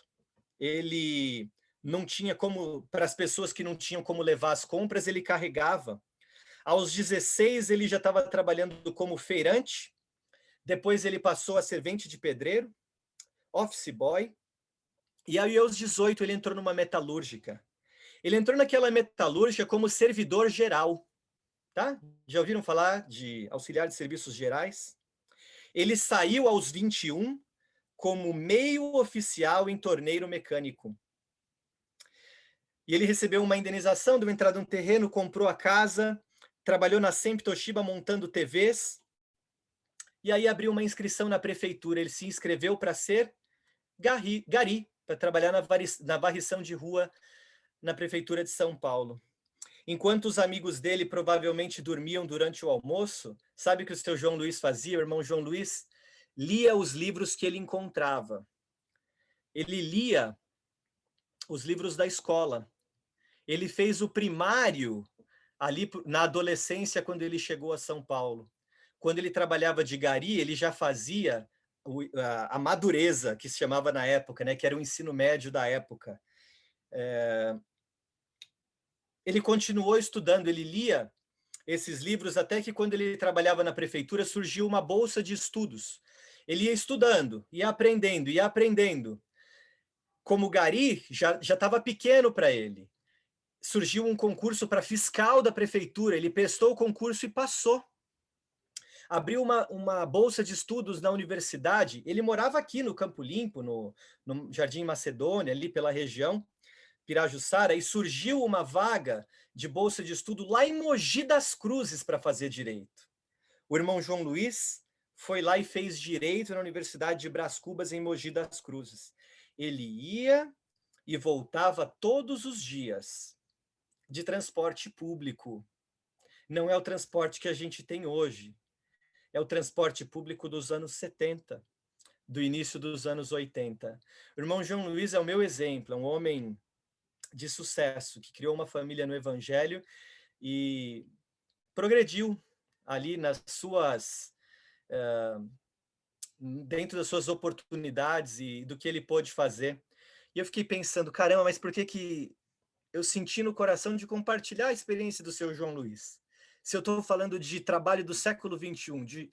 Speaker 2: Ele não tinha como, para as pessoas que não tinham como levar as compras, ele carregava. Aos 16, ele já estava trabalhando como feirante. Depois ele passou a servente de pedreiro, office boy. E aí, aos 18, ele entrou numa metalúrgica. Ele entrou naquela metalúrgica como servidor geral. Tá? Já ouviram falar de auxiliar de serviços gerais? Ele saiu aos 21 como meio oficial em torneiro mecânico. E ele recebeu uma indenização, deu entrada no terreno, comprou a casa, trabalhou na Sempre Toshiba montando TVs, e aí abriu uma inscrição na prefeitura. Ele se inscreveu para ser gari, para trabalhar na varrição de rua na prefeitura de São Paulo. Enquanto os amigos dele provavelmente dormiam durante o almoço, sabe o que o seu João Luiz fazia? O irmão João Luiz lia os livros que ele encontrava. Ele lia os livros da escola. Ele fez o primário ali na adolescência, quando ele chegou a São Paulo. Quando ele trabalhava de gari, ele já fazia a madureza, que se chamava na época, né, que era o ensino médio da época. Ele continuou estudando, ele lia esses livros até que, quando ele trabalhava na prefeitura, surgiu uma bolsa de estudos. Ele ia estudando, ia aprendendo, ia aprendendo. Como gari, já estava pequeno para ele. Surgiu um concurso para fiscal da prefeitura, ele prestou o concurso e passou. Abriu uma bolsa de estudos na universidade. Ele morava aqui no Campo Limpo, no Jardim Macedônia, ali pela região, Pirajussara, e surgiu uma vaga de bolsa de estudo lá em Mogi das Cruzes para fazer direito. O irmão João Luiz foi lá e fez direito na Universidade de Brás Cubas, em Mogi das Cruzes. Ele ia e voltava todos os dias de transporte público. Não é o transporte que a gente tem hoje. É o transporte público dos anos 70, do início dos anos 80. O irmão João Luiz é o meu exemplo, é um homem de sucesso, que criou uma família no Evangelho e progrediu ali nas suas... dentro das suas oportunidades e do que ele pôde fazer. E eu fiquei pensando, caramba, mas por que eu senti no coração de compartilhar a experiência do seu João Luiz? Se eu estou falando de trabalho do século XXI,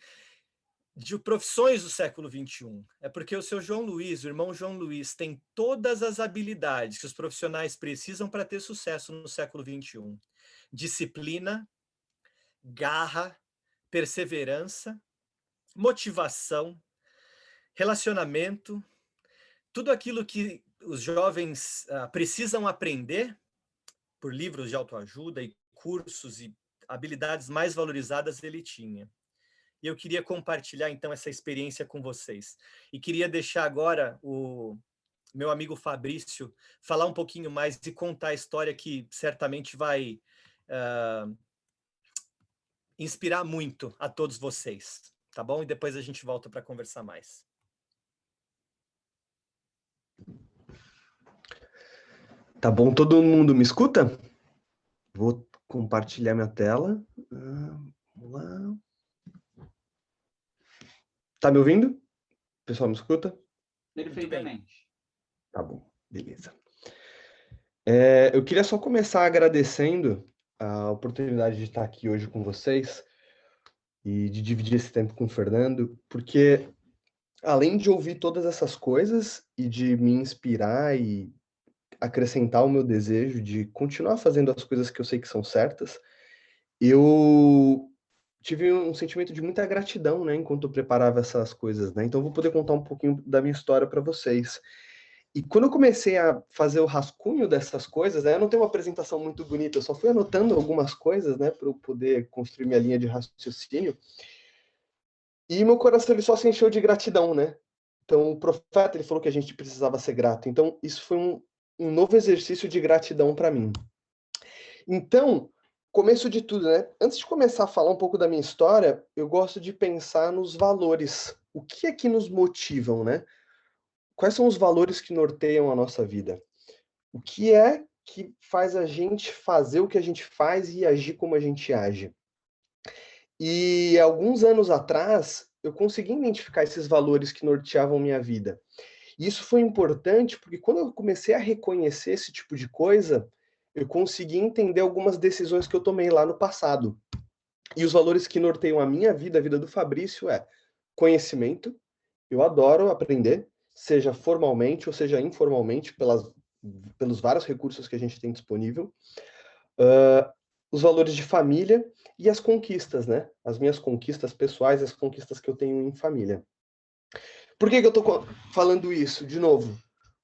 Speaker 2: de profissões do século XXI, é porque o seu João Luiz, o irmão João Luiz, tem todas as habilidades que os profissionais precisam para ter sucesso no século XXI. Disciplina, garra, perseverança motivação, relacionamento, tudo aquilo que os jovens precisam aprender por livros de autoajuda e cursos e habilidades mais valorizadas ele tinha. E eu queria compartilhar, então, essa experiência com vocês. E queria deixar agora o meu amigo Fabrício falar um pouquinho mais e contar a história que certamente vai inspirar muito a todos vocês, tá bom? E depois a gente volta para conversar mais.
Speaker 3: Tá bom, todo mundo me escuta? Vou compartilhar minha tela. Vamos lá. Tá me ouvindo? O pessoal me escuta?
Speaker 1: Perfeitamente.
Speaker 3: Tá bom, beleza. Eu queria só começar agradecendo a oportunidade de estar aqui hoje com vocês e de dividir esse tempo com o Fernando, porque além de ouvir todas essas coisas e de me inspirar e acrescentar o meu desejo de continuar fazendo as coisas que eu sei que são certas, eu tive um sentimento de muita gratidão, né, enquanto eu preparava essas coisas, né? Então eu vou poder contar um pouquinho da minha história para vocês. E quando eu comecei a fazer o rascunho dessas coisas, né, eu não tenho uma apresentação muito bonita, eu só fui anotando algumas coisas, né, para eu poder construir minha linha de raciocínio. E meu coração ele só se encheu de gratidão, né? Então o profeta ele falou que a gente precisava ser grato. Então isso foi um novo exercício de gratidão para mim. Então, começo de tudo, né? Antes de começar a falar um pouco da minha história, eu gosto de pensar nos valores. O que é que nos motivam, né? Quais são os valores que norteiam a nossa vida? O que é que faz a gente fazer o que a gente faz e agir como a gente age? E alguns anos atrás, eu consegui identificar esses valores que norteavam minha vida. E isso foi importante porque quando eu comecei a reconhecer esse tipo de coisa, eu consegui entender algumas decisões que eu tomei lá no passado. E os valores que norteiam a minha vida, a vida do Fabrício, é conhecimento. Eu adoro aprender, seja formalmente ou seja informalmente, pelos vários recursos que a gente tem disponível. Os valores de família e as conquistas, né? As minhas conquistas pessoais, as conquistas que eu tenho em família. Por que eu estou falando isso de novo?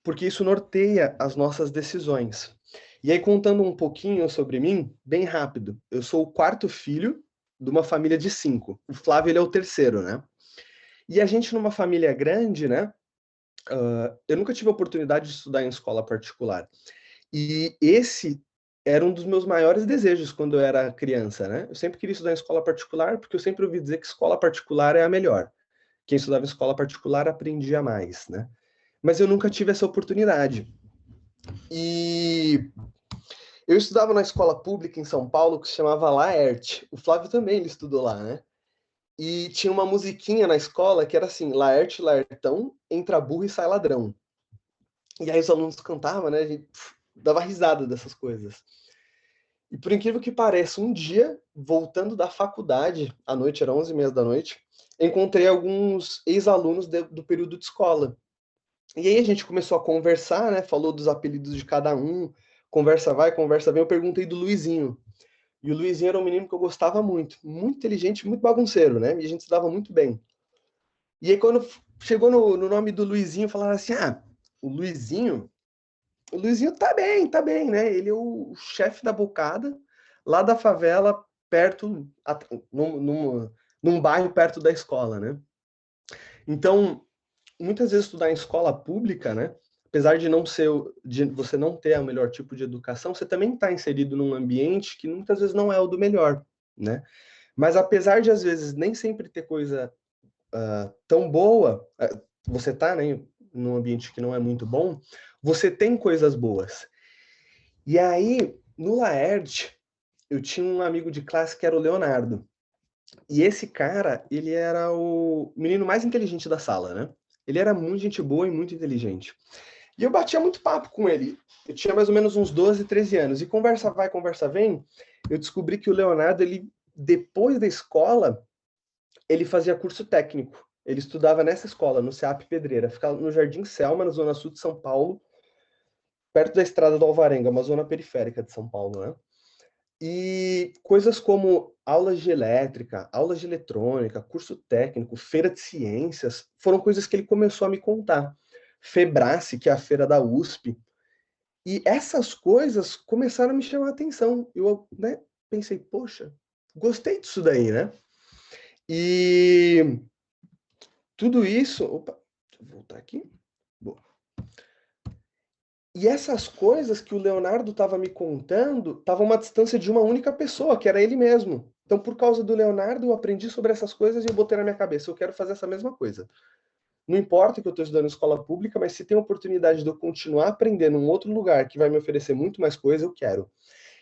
Speaker 3: Porque isso norteia as nossas decisões. E aí, contando um pouquinho sobre mim, bem rápido. Eu sou o quarto filho de uma família de 5. O Flávio, ele é o terceiro, né? E a gente, numa família grande, né? Eu nunca tive a oportunidade de estudar em escola particular. E esse era um dos meus maiores desejos quando eu era criança, né? Eu sempre queria estudar em escola particular, porque eu sempre ouvi dizer que escola particular é a melhor. Quem estudava em escola particular aprendia mais, né? Mas eu nunca tive essa oportunidade. E eu estudava na escola pública em São Paulo que se chamava Laerte. O Flávio também ele estudou lá, né? E tinha uma musiquinha na escola que era assim, Laerte, Laertão, entra burro e sai ladrão. E aí os alunos cantavam, né? A gente dava risada dessas coisas. E por incrível que pareça, um dia, voltando da faculdade, à noite, era 11h30 da noite, encontrei alguns ex-alunos do período de escola. E aí a gente começou a conversar, né? Falou dos apelidos de cada um, conversa vai, conversa vem. Eu perguntei do Luizinho. E o Luizinho era um menino que eu gostava muito inteligente, muito bagunceiro, né? E a gente se dava muito bem. E aí quando chegou no nome do Luizinho, falaram assim, o Luizinho tá bem, né? Ele é o chefe da bocada, lá da favela, perto, num bairro perto da escola, né? Então, muitas vezes estudar em escola pública, né? Apesar de você não ter o melhor tipo de educação, você também está inserido num ambiente que muitas vezes não é o do melhor, né? Mas apesar de às vezes nem sempre ter coisa tão boa, você tá, né, num ambiente que não é muito bom, você tem coisas boas. E aí, no Laerte, eu tinha um amigo de classe que era o Leonardo. E esse cara, ele era o menino mais inteligente da sala, né? Ele era muito gente boa e muito inteligente. E eu batia muito papo com ele. Eu tinha mais ou menos uns 12, 13 anos. E conversa vai, conversa vem, eu descobri que o Leonardo, ele, depois da escola, ele fazia curso técnico. Ele estudava nessa escola, no CEAP Pedreira. Ficava no Jardim Selma, na zona sul de São Paulo, perto da estrada do Alvarenga, uma zona periférica de São Paulo, né? E coisas como aulas de elétrica, aulas de eletrônica, curso técnico, feira de ciências, foram coisas que ele começou a me contar. Febrace, que é a feira da USP. E essas coisas começaram a me chamar a atenção. Eu, né, pensei, poxa, gostei disso daí, né? E tudo isso... Opa, deixa eu voltar aqui. Boa. E essas coisas que o Leonardo estava me contando estavam a uma distância de uma única pessoa, que era ele mesmo. Então, por causa do Leonardo, eu aprendi sobre essas coisas e eu botei na minha cabeça, eu quero fazer essa mesma coisa. Não importa que eu estou estudando em escola pública, mas se tem a oportunidade de eu continuar aprendendo em um outro lugar que vai me oferecer muito mais coisa, eu quero.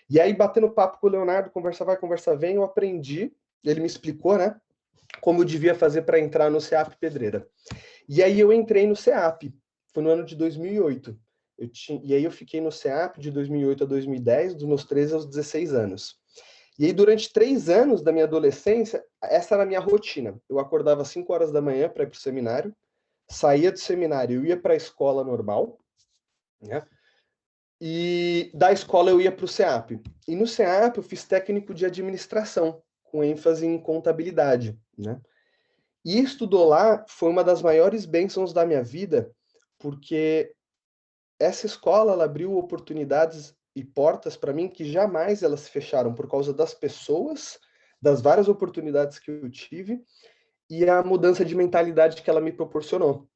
Speaker 3: E aí, batendo papo com o Leonardo, conversa vai, conversa vem, eu aprendi, ele me explicou, né, como eu devia fazer para entrar no CEAP Pedreira. E aí eu entrei no CEAP, foi no ano de 2008. E aí eu fiquei no CEAP de 2008 a 2010, dos meus 13 aos 16 anos. E aí durante 3 anos da minha adolescência, essa era a minha rotina. Eu acordava às 5 horas da manhã para ir para o seminário, saía do seminário, eu ia para a escola normal, né? E da escola eu ia para o CEAP. E no CEAP eu fiz técnico de administração, com ênfase em contabilidade, né? E estudou lá foi uma das maiores bênçãos da minha vida, porque essa escola ela abriu oportunidades e portas para mim que jamais elas se fecharam por causa das pessoas, das várias oportunidades que eu tive e a mudança de mentalidade que ela me proporcionou.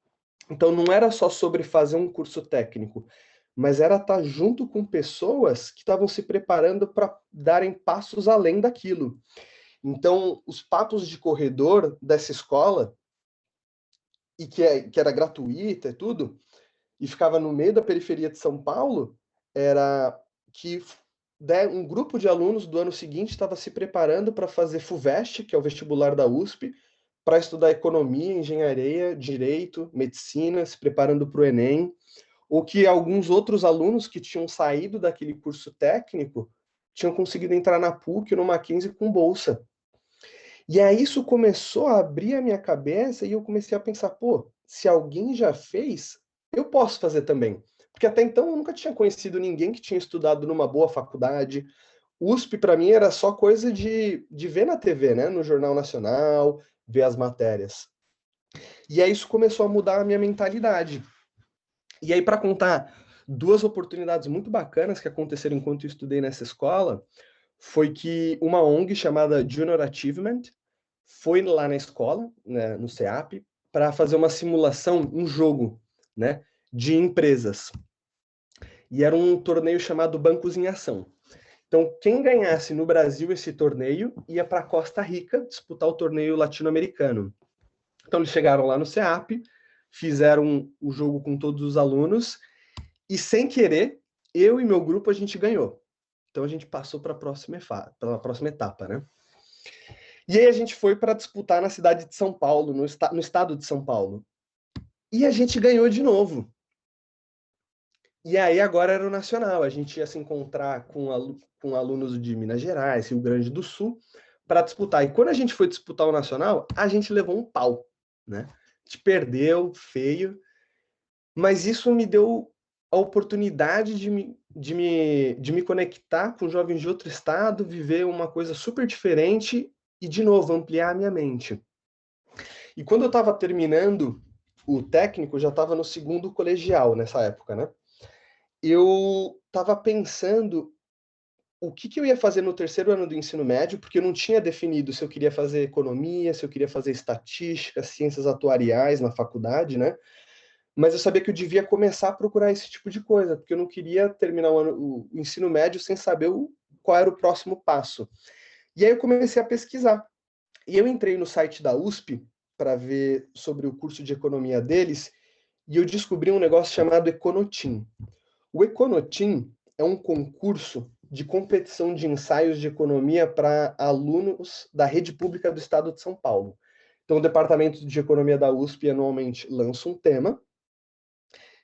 Speaker 3: Então não era só sobre fazer um curso técnico, mas era estar junto com pessoas que estavam se preparando para darem passos além daquilo. Então, os papos de corredor dessa escola, e que era gratuita e tudo, e ficava no meio da periferia de São Paulo, era que um grupo de alunos do ano seguinte estava se preparando para fazer FUVEST, que é o vestibular da USP, para estudar economia, engenharia, direito, medicina, se preparando para o Enem, ou que alguns outros alunos que tinham saído daquele curso técnico tinham conseguido entrar na PUC ou no Mackenzie com bolsa. E aí isso começou a abrir a minha cabeça e eu comecei a pensar, pô, se alguém já fez, eu posso fazer também. Porque até então eu nunca tinha conhecido ninguém que tinha estudado numa boa faculdade. USP para mim era só coisa de ver na TV, né? No Jornal Nacional, ver as matérias. E aí isso começou a mudar a minha mentalidade. E aí para contar 2 oportunidades muito bacanas que aconteceram enquanto eu estudei nessa escola, foi que uma ONG chamada Junior Achievement foi lá na escola, né, no CEAP, para fazer uma simulação, um jogo, né, de empresas. E era um torneio chamado Bancos em Ação. Então, quem ganhasse no Brasil esse torneio ia para Costa Rica disputar o torneio latino-americano. Então, eles chegaram lá no CEAP, fizeram o jogo com todos os alunos e, sem querer, eu e meu grupo, a gente ganhou. Então, a gente passou para a próxima etapa, né? E aí a gente foi para disputar na cidade de São Paulo, no estado de São Paulo. E a gente ganhou de novo. E aí agora era o nacional, a gente ia se encontrar com alunos de Minas Gerais, Rio Grande do Sul, para disputar. E quando a gente foi disputar o nacional, a gente levou um pau, né? A gente perdeu, feio, mas isso me deu a oportunidade de me conectar com jovens de outro estado, viver uma coisa super diferente e, de novo, ampliar a minha mente. E quando eu estava terminando o técnico, já estava no 2º colegial nessa época, né? Eu estava pensando o que eu ia fazer no 3º ano do ensino médio, porque eu não tinha definido se eu queria fazer economia, se eu queria fazer estatística, ciências atuariais na faculdade, né? Mas eu sabia que eu devia começar a procurar esse tipo de coisa, porque eu não queria terminar o ensino médio sem saber qual era o próximo passo. E aí eu comecei a pesquisar. E eu entrei no site da USP para ver sobre o curso de economia deles, e eu descobri um negócio chamado Econotim. O Econotim é um concurso de competição de ensaios de economia para alunos da rede pública do estado de São Paulo. Então, o departamento de economia da USP anualmente lança um tema,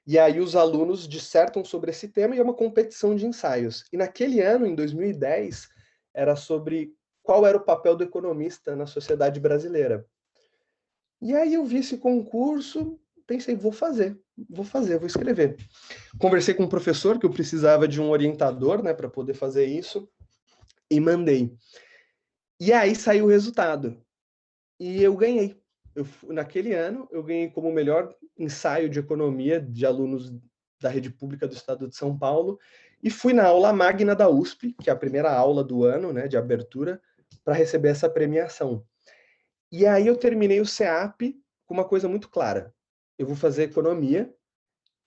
Speaker 3: e aí os alunos dissertam sobre esse tema e é uma competição de ensaios. E naquele ano, em 2010, era sobre qual era o papel do economista na sociedade brasileira. E aí eu vi esse concurso, pensei, vou escrever. Conversei com um professor que eu precisava de um orientador, né, para poder fazer isso, e mandei. E aí saiu o resultado. E eu ganhei. Naquele ano, eu ganhei como melhor ensaio de economia de alunos da rede pública do estado de São Paulo, e fui na aula magna da USP, que é a primeira aula do ano, né, de abertura, para receber essa premiação. E aí eu terminei o CEAP com uma coisa muito clara. Eu vou fazer economia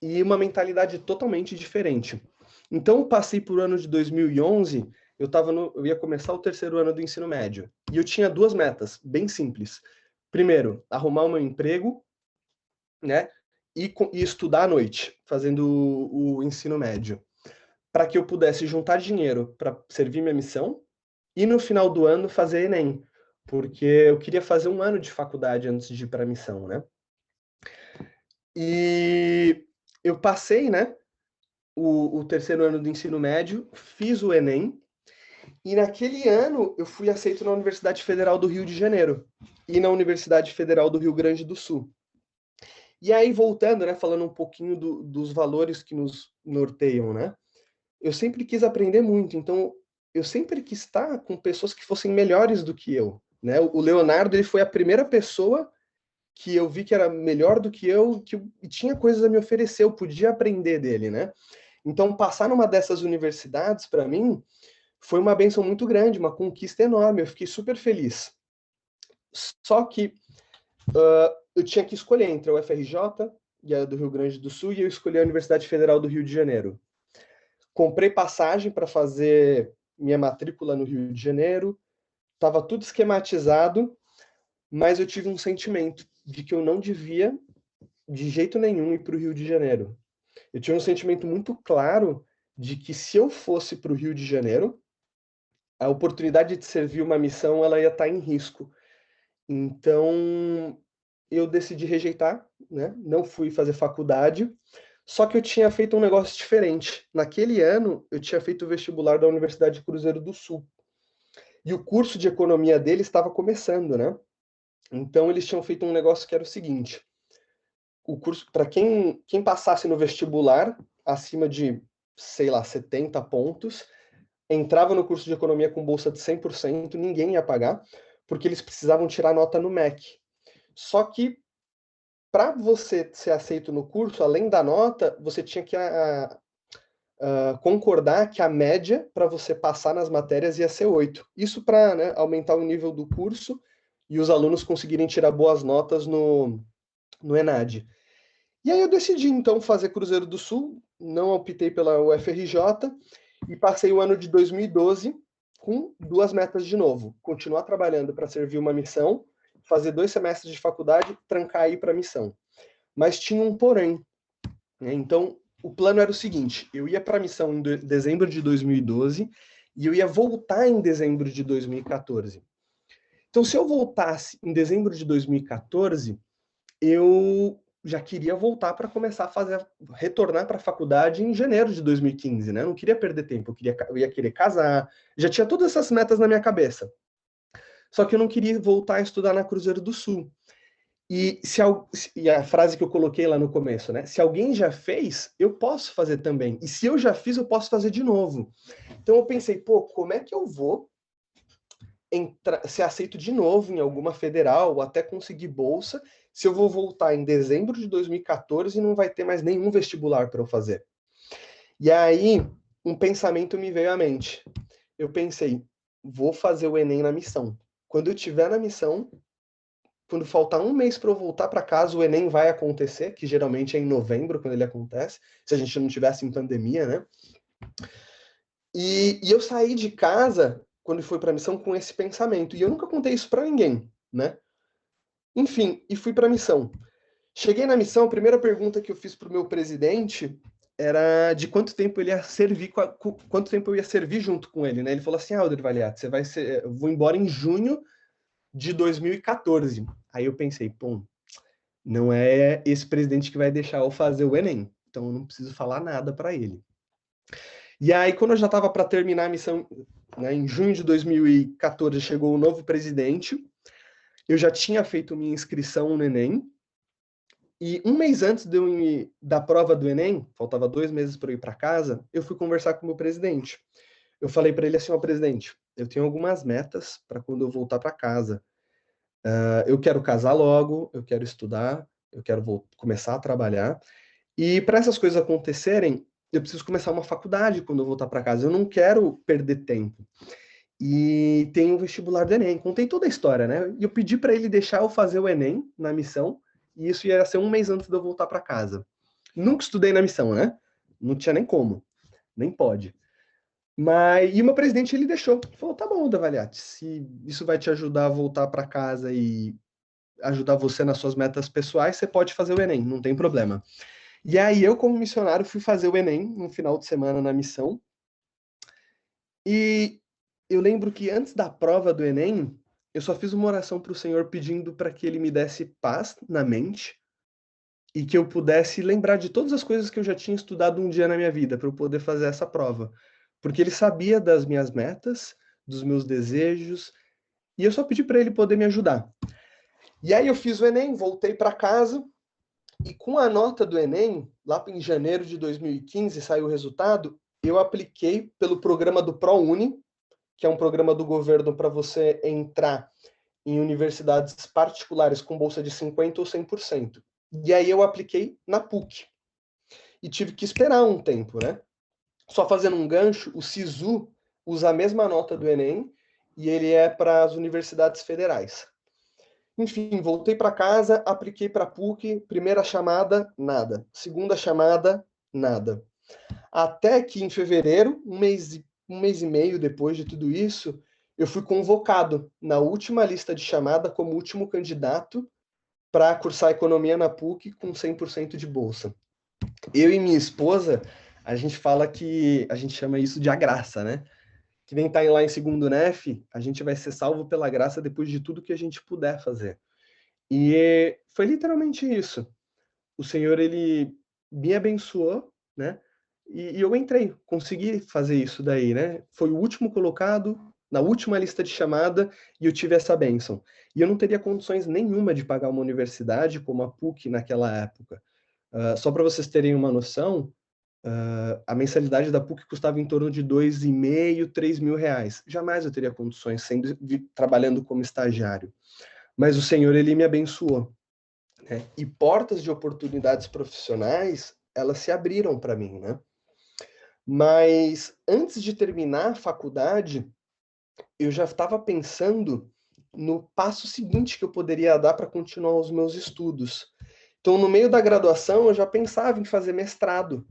Speaker 3: e uma mentalidade totalmente diferente. Então, eu passei por ano de 2011, eu ia começar o terceiro ano do ensino médio. E eu tinha duas metas, bem simples. Primeiro, arrumar um emprego, né? E estudar à noite, fazendo o ensino médio. Para que eu pudesse juntar dinheiro para servir minha missão e no final do ano fazer Enem. Porque eu queria fazer um ano de faculdade antes de ir para a missão, né? E eu passei, né? O terceiro ano do ensino médio, fiz o Enem, e naquele ano eu fui aceito na Universidade Federal do Rio de Janeiro e na Universidade Federal do Rio Grande do Sul. E aí, voltando, né, falando um pouquinho dos valores que nos norteiam, né? Eu sempre quis aprender muito, então eu sempre quis estar com pessoas que fossem melhores do que eu, né? O Leonardo, ele foi a primeira pessoa que eu vi que era melhor do que eu, e tinha coisas a me oferecer, eu podia aprender dele, né? Então, passar numa dessas universidades, para mim, foi uma bênção muito grande, uma conquista enorme, eu fiquei super feliz. Só que eu tinha que escolher entre a UFRJ e a do Rio Grande do Sul, e eu escolhi a Universidade Federal do Rio de Janeiro. Comprei passagem para fazer minha matrícula no Rio de Janeiro, estava tudo esquematizado, mas eu tive um sentimento de que eu não devia, de jeito nenhum, ir para o Rio de Janeiro. Eu tinha um sentimento muito claro de que se eu fosse para o Rio de Janeiro, a oportunidade de servir uma missão ela ia estar em risco. Então, eu decidi rejeitar, né? Não fui fazer faculdade, só que eu tinha feito um negócio diferente. Naquele ano, eu tinha feito o vestibular da Universidade de Cruzeiro do Sul. E o curso de economia dele estava começando, né? Então, eles tinham feito um negócio que era o seguinte: o curso, para quem passasse no vestibular, acima de, sei lá, 70 pontos, entrava no curso de economia com bolsa de 100%, ninguém ia pagar, porque eles precisavam tirar nota no MEC. Só que, para você ser aceito no curso, além da nota, você tinha que concordar que a média para você passar nas matérias ia ser 8. Isso para, né, aumentar o nível do curso e os alunos conseguirem tirar boas notas no ENAD. E aí eu decidi, então, fazer Cruzeiro do Sul, não optei pela UFRJ, e passei o ano de 2012 com duas metas de novo. Continuar trabalhando para servir uma missão, fazer 2 semestres de faculdade, trancar e ir para a missão. Mas tinha um porém, né? Então, o plano era o seguinte: eu ia para a missão em dezembro de 2012 e eu ia voltar em dezembro de 2014. Então, se eu voltasse em dezembro de 2014, eu já queria voltar para começar a retornar para a faculdade em janeiro de 2015, né? Eu não queria perder tempo, eu ia querer casar, já tinha todas essas metas na minha cabeça. Só que eu não queria voltar a estudar na Cruzeiro do Sul. E a frase que eu coloquei lá no começo, né? Se alguém já fez, eu posso fazer também. E se eu já fiz, eu posso fazer de novo. Então eu pensei, pô, como é que eu vou ser aceito de novo em alguma federal ou até conseguir bolsa se eu vou voltar em dezembro de 2014 e não vai ter mais nenhum vestibular para eu fazer? E aí, um pensamento me veio à mente. Eu pensei, vou fazer o Enem na missão. Quando eu estiver na missão, quando faltar um mês para eu voltar para casa, o Enem vai acontecer, que geralmente é em novembro quando ele acontece, se a gente não tivesse em pandemia, né? E eu saí de casa, quando fui para a missão, com esse pensamento. E eu nunca contei isso para ninguém, né? Enfim, e fui para a missão. Cheguei na missão, a primeira pergunta que eu fiz para o meu presidente era de quanto tempo ele ia servir, quanto tempo eu ia servir junto com ele, né? Ele falou assim, Alder Valiati, você vai ser, eu vou embora em junho de 2014. Aí eu pensei, pô, não é esse presidente que vai deixar eu fazer o Enem, então eu não preciso falar nada para ele. E aí, quando eu já estava para terminar a missão, né, em junho de 2014, chegou o novo presidente, eu já tinha feito minha inscrição no Enem, e um mês antes da prova do Enem, faltava 2 meses para eu ir para casa, eu fui conversar com o meu presidente. Eu falei para ele assim, ó, presidente, eu tenho algumas metas para quando eu voltar para casa. Eu quero casar logo, eu quero estudar, eu quero começar a trabalhar. E para essas coisas acontecerem, eu preciso começar uma faculdade quando eu voltar para casa. Eu não quero perder tempo. E tem o vestibular do Enem. Contei toda a história, né? E eu pedi para ele deixar eu fazer o Enem na missão, e isso ia ser um mês antes de eu voltar para casa. Nunca estudei na missão, né? Não tinha nem como, nem pode. E o meu presidente, ele deixou. Falou, tá bom, Davaliati, se isso vai te ajudar a voltar para casa e ajudar você nas suas metas pessoais, você pode fazer o Enem, não tem problema. E aí eu, como missionário, fui fazer o Enem no final de semana na missão. E eu lembro que antes da prova do Enem, eu só fiz uma oração para o Senhor pedindo para que Ele me desse paz na mente e que eu pudesse lembrar de todas as coisas que eu já tinha estudado um dia na minha vida para eu poder fazer essa prova. Porque Ele sabia das minhas metas, dos meus desejos, e eu só pedi para Ele poder me ajudar. E aí eu fiz o Enem, voltei para casa, e com a nota do Enem, lá em janeiro de 2015, saiu o resultado, eu apliquei pelo programa do ProUni, que é um programa do governo para você entrar em universidades particulares com bolsa de 50% ou 100%. E aí eu apliquei na PUC. E tive que esperar um tempo, né? Só fazendo um gancho, o SISU usa a mesma nota do Enem e ele é para as universidades federais. Enfim, voltei para casa, apliquei para a PUC, primeira chamada, nada. Segunda chamada, nada. Até que em fevereiro, um mês e meio depois de tudo isso, eu fui convocado na última lista de chamada como último candidato para cursar economia na PUC com 100% de bolsa. Eu e minha esposa, a gente fala que a gente chama isso de a graça, né? Que nem tá lá em segundo NEF, a gente vai ser salvo pela graça depois de tudo que a gente puder fazer. E foi literalmente isso. O Senhor, ele me abençoou, né? E eu entrei, consegui fazer isso daí, né? Foi o último colocado na última lista de chamada e eu tive essa bênção. E eu não teria condições nenhuma de pagar uma universidade como a PUC naquela época. Só para vocês terem uma noção, a mensalidade da PUC custava em torno de R$ 2.500, R$ 3.000. Jamais eu teria condições trabalhando como estagiário. Mas o Senhor, ele me abençoou. Né? E portas de oportunidades profissionais, elas se abriram para mim, né? Mas antes de terminar a faculdade, eu já estava pensando no passo seguinte que eu poderia dar para continuar os meus estudos. Então, no meio da graduação, eu já pensava em fazer mestrado.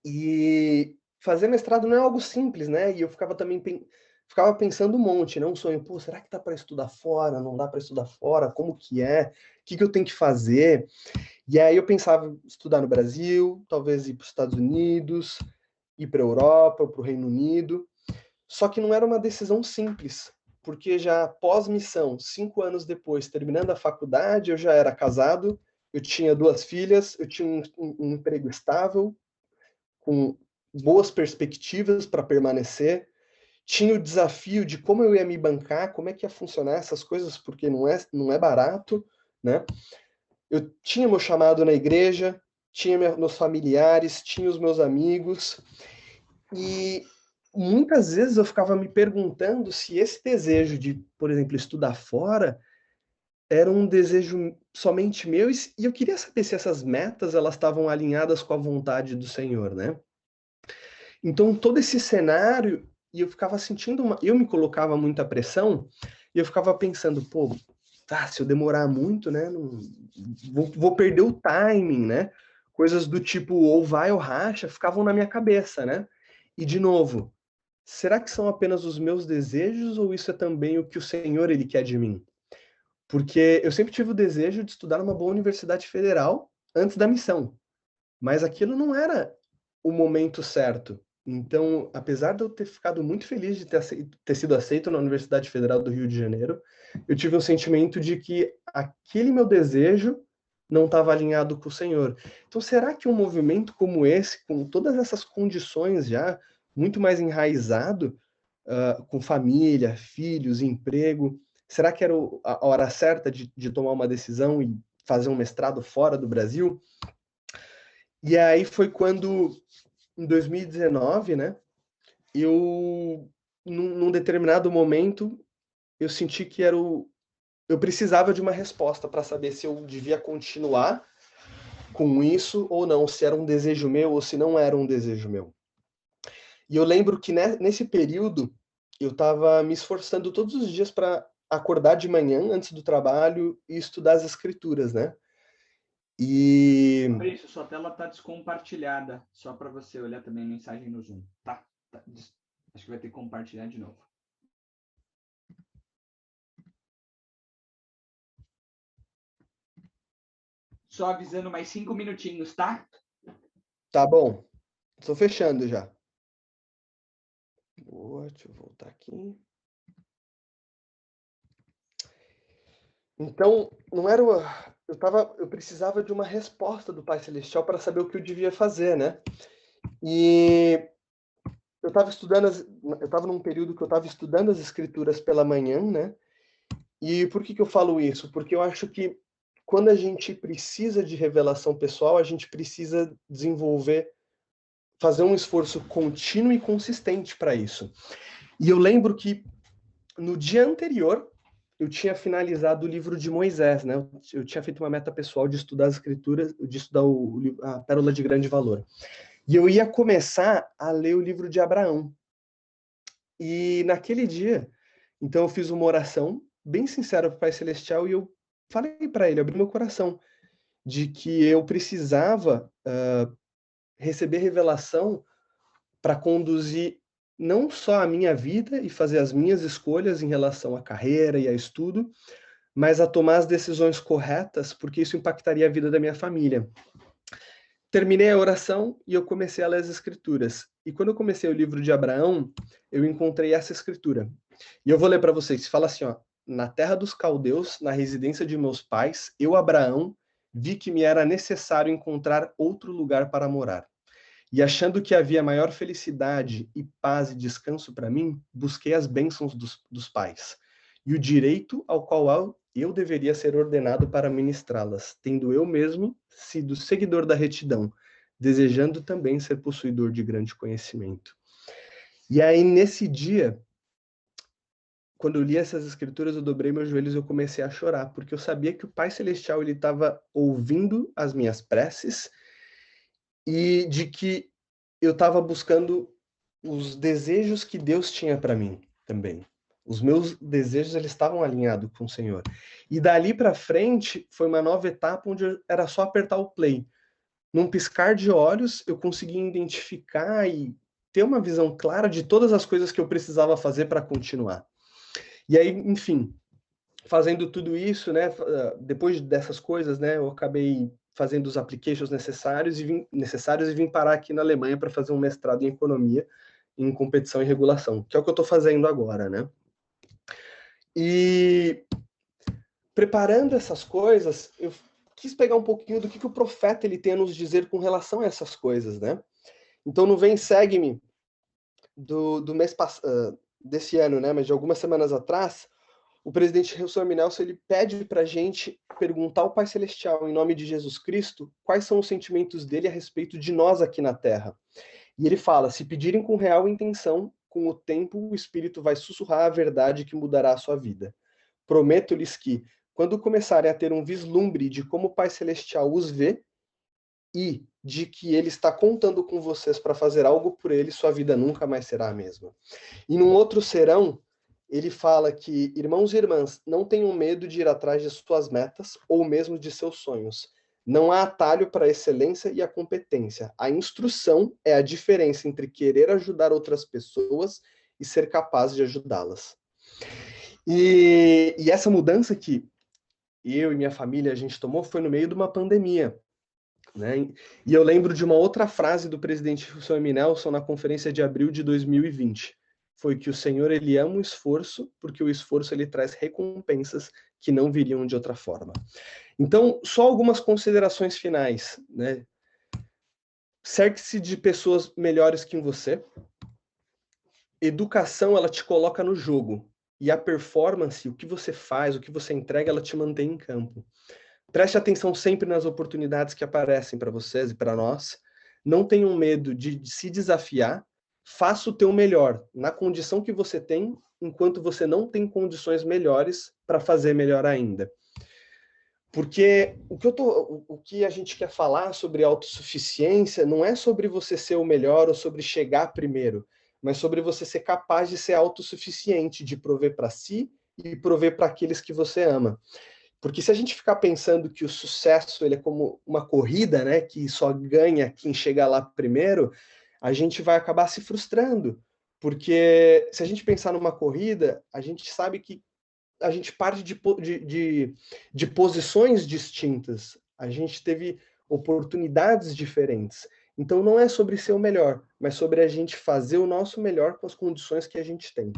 Speaker 3: E fazer mestrado não é algo simples, né? E eu ficava pensando um monte, né? Um sonho, pô, será que dá para estudar fora? Não dá para estudar fora? Como que é? O que eu tenho que fazer? E aí eu pensava em estudar no Brasil, talvez ir para os Estados Unidos, ir para a Europa, para o Reino Unido. Só que não era uma decisão simples, porque já pós-missão, 5 anos depois, terminando a faculdade, eu já era casado, eu tinha 2 filhas, eu tinha um emprego estável, com boas perspectivas para permanecer, tinha o desafio de como eu ia me bancar, como é que ia funcionar essas coisas, porque não é barato, né? Eu tinha meu chamado na igreja, tinha meus familiares, tinha os meus amigos, e muitas vezes eu ficava me perguntando se esse desejo de, por exemplo, estudar fora era um desejo somente meu, e eu queria saber se essas metas elas estavam alinhadas com a vontade do Senhor, né? Então, todo esse cenário, e eu ficava sentindo eu me colocava muita pressão, e eu ficava pensando, pô, se eu demorar muito, né, vou perder o timing, né? Coisas do tipo, ou vai ou racha, ficavam na minha cabeça, né? E, de novo, será que são apenas os meus desejos, ou isso é também o que o Senhor, ele quer de mim? Porque eu sempre tive o desejo de estudar numa boa universidade federal antes da missão, mas aquilo não era o momento certo. Então, apesar de eu ter ficado muito feliz de ter sido aceito na Universidade Federal do Rio de Janeiro, eu tive um sentimento de que aquele meu desejo não estava alinhado com o Senhor. Então, será que um movimento como esse, com todas essas condições já muito mais enraizado, com família, filhos, emprego, será que era a hora certa de tomar uma decisão e fazer um mestrado fora do Brasil? E aí foi quando, em 2019, né, eu num determinado momento, eu senti que eu precisava de uma resposta para saber se eu devia continuar com isso ou não, se era um desejo meu ou se não era um desejo meu. E eu lembro que nesse período eu estava me esforçando todos os dias para acordar de manhã antes do trabalho e estudar as escrituras, né? E
Speaker 1: Fabrício, sua tela está descompartilhada, só para você olhar também a mensagem no Zoom, tá? Acho que vai ter que compartilhar de novo. Só avisando mais 5 minutinhos, tá?
Speaker 3: tá bom, estou fechando já. Boa, deixa eu voltar aqui. Então, não era eu precisava de uma resposta do Pai Celestial para saber o que eu devia fazer, né? E eu estava num período que eu estava estudando as escrituras pela manhã, né? E por que eu falo isso? Porque eu acho que quando a gente precisa de revelação pessoal, a gente precisa fazer um esforço contínuo e consistente para isso. E eu lembro que no dia anterior eu tinha finalizado o livro de Moisés, né? Eu tinha feito uma meta pessoal de estudar as escrituras, de estudar a Pérola de Grande Valor. E eu ia começar a ler o livro de Abraão. E naquele dia, então eu fiz uma oração bem sincera para o Pai Celestial e eu falei para ele, abri meu coração, de que eu precisava receber revelação para conduzir não só a minha vida e fazer as minhas escolhas em relação à carreira e a estudo, mas a tomar as decisões corretas, porque isso impactaria a vida da minha família. Terminei a oração e eu comecei a ler as escrituras. E quando eu comecei o livro de Abraão, eu encontrei essa escritura. E eu vou ler para vocês. Fala assim, ó: na terra dos caldeus, na residência de meus pais, eu, Abraão, vi que me era necessário encontrar outro lugar para morar. E achando que havia maior felicidade e paz e descanso para mim, busquei as bênçãos dos pais e o direito ao qual eu deveria ser ordenado para ministrá-las, tendo eu mesmo sido seguidor da retidão, desejando também ser possuidor de grande conhecimento. E aí, nesse dia, quando eu li essas escrituras, eu dobrei meus joelhos e eu comecei a chorar, porque eu sabia que o Pai Celestial ele estava ouvindo as minhas preces e de que eu estava buscando os desejos que Deus tinha para mim também. Os meus desejos eles estavam alinhados com o Senhor. E dali para frente foi uma nova etapa onde era só apertar o play. Num piscar de olhos, eu consegui identificar e ter uma visão clara de todas as coisas que eu precisava fazer para continuar. E aí, enfim, fazendo tudo isso, né, depois dessas coisas, né, eu acabei fazendo os applications necessários e vim parar aqui na Alemanha para fazer um mestrado em economia, em competição e regulação, que é o que eu estou fazendo agora, né? E preparando essas coisas, eu quis pegar um pouquinho do que o profeta ele tem a nos dizer com relação a essas coisas, né? Então, no Vem Segue-me do mês desse ano, né, mas de algumas semanas atrás, o presidente Russell Nelson ele pede para a gente perguntar ao Pai Celestial, em nome de Jesus Cristo, quais são os sentimentos dele a respeito de nós aqui na Terra. E ele fala, se pedirem com real intenção, com o tempo o Espírito vai sussurrar a verdade que mudará a sua vida. Prometo-lhes que, quando começarem a ter um vislumbre de como o Pai Celestial os vê, e de que ele está contando com vocês para fazer algo por ele, sua vida nunca mais será a mesma. E num outro serão, ele fala que, irmãos e irmãs, não tenham medo de ir atrás de suas metas ou mesmo de seus sonhos. Não há atalho para a excelência e a competência. A instrução é a diferença entre querer ajudar outras pessoas e ser capaz de ajudá-las. E essa mudança que eu e minha família a gente tomou foi no meio de uma pandemia. Né? E eu lembro de uma outra frase do presidente Russell M. Nelson na conferência de abril de 2020. Foi que o Senhor ele ama o esforço, porque o esforço ele traz recompensas que não viriam de outra forma. Então, só algumas considerações finais. Né? Cerque-se de pessoas melhores que você. Educação, ela te coloca no jogo. E a performance, o que você faz, o que você entrega, ela te mantém em campo. Preste atenção sempre nas oportunidades que aparecem para vocês e para nós. Não tenham medo de se desafiar, faça o teu melhor na condição que você tem, enquanto você não tem condições melhores para fazer melhor ainda. Porque o que a gente quer falar sobre autossuficiência não é sobre você ser o melhor ou sobre chegar primeiro, mas sobre você ser capaz de ser autossuficiente, de prover para si e prover para aqueles que você ama. Porque se a gente ficar pensando que o sucesso ele é como uma corrida, né, que só ganha quem chega lá primeiro, a gente vai acabar se frustrando. Porque se a gente pensar numa corrida, a gente sabe que a gente parte de posições distintas. A gente teve oportunidades diferentes. Então não é sobre ser o melhor, mas sobre a gente fazer o nosso melhor com as condições que a gente tem.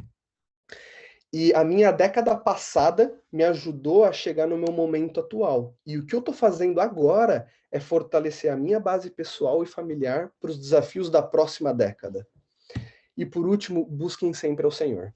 Speaker 3: E a minha década passada me ajudou a chegar no meu momento atual. E o que eu estou fazendo agora é fortalecer a minha base pessoal e familiar para os desafios da próxima década. E por último, busquem sempre ao Senhor.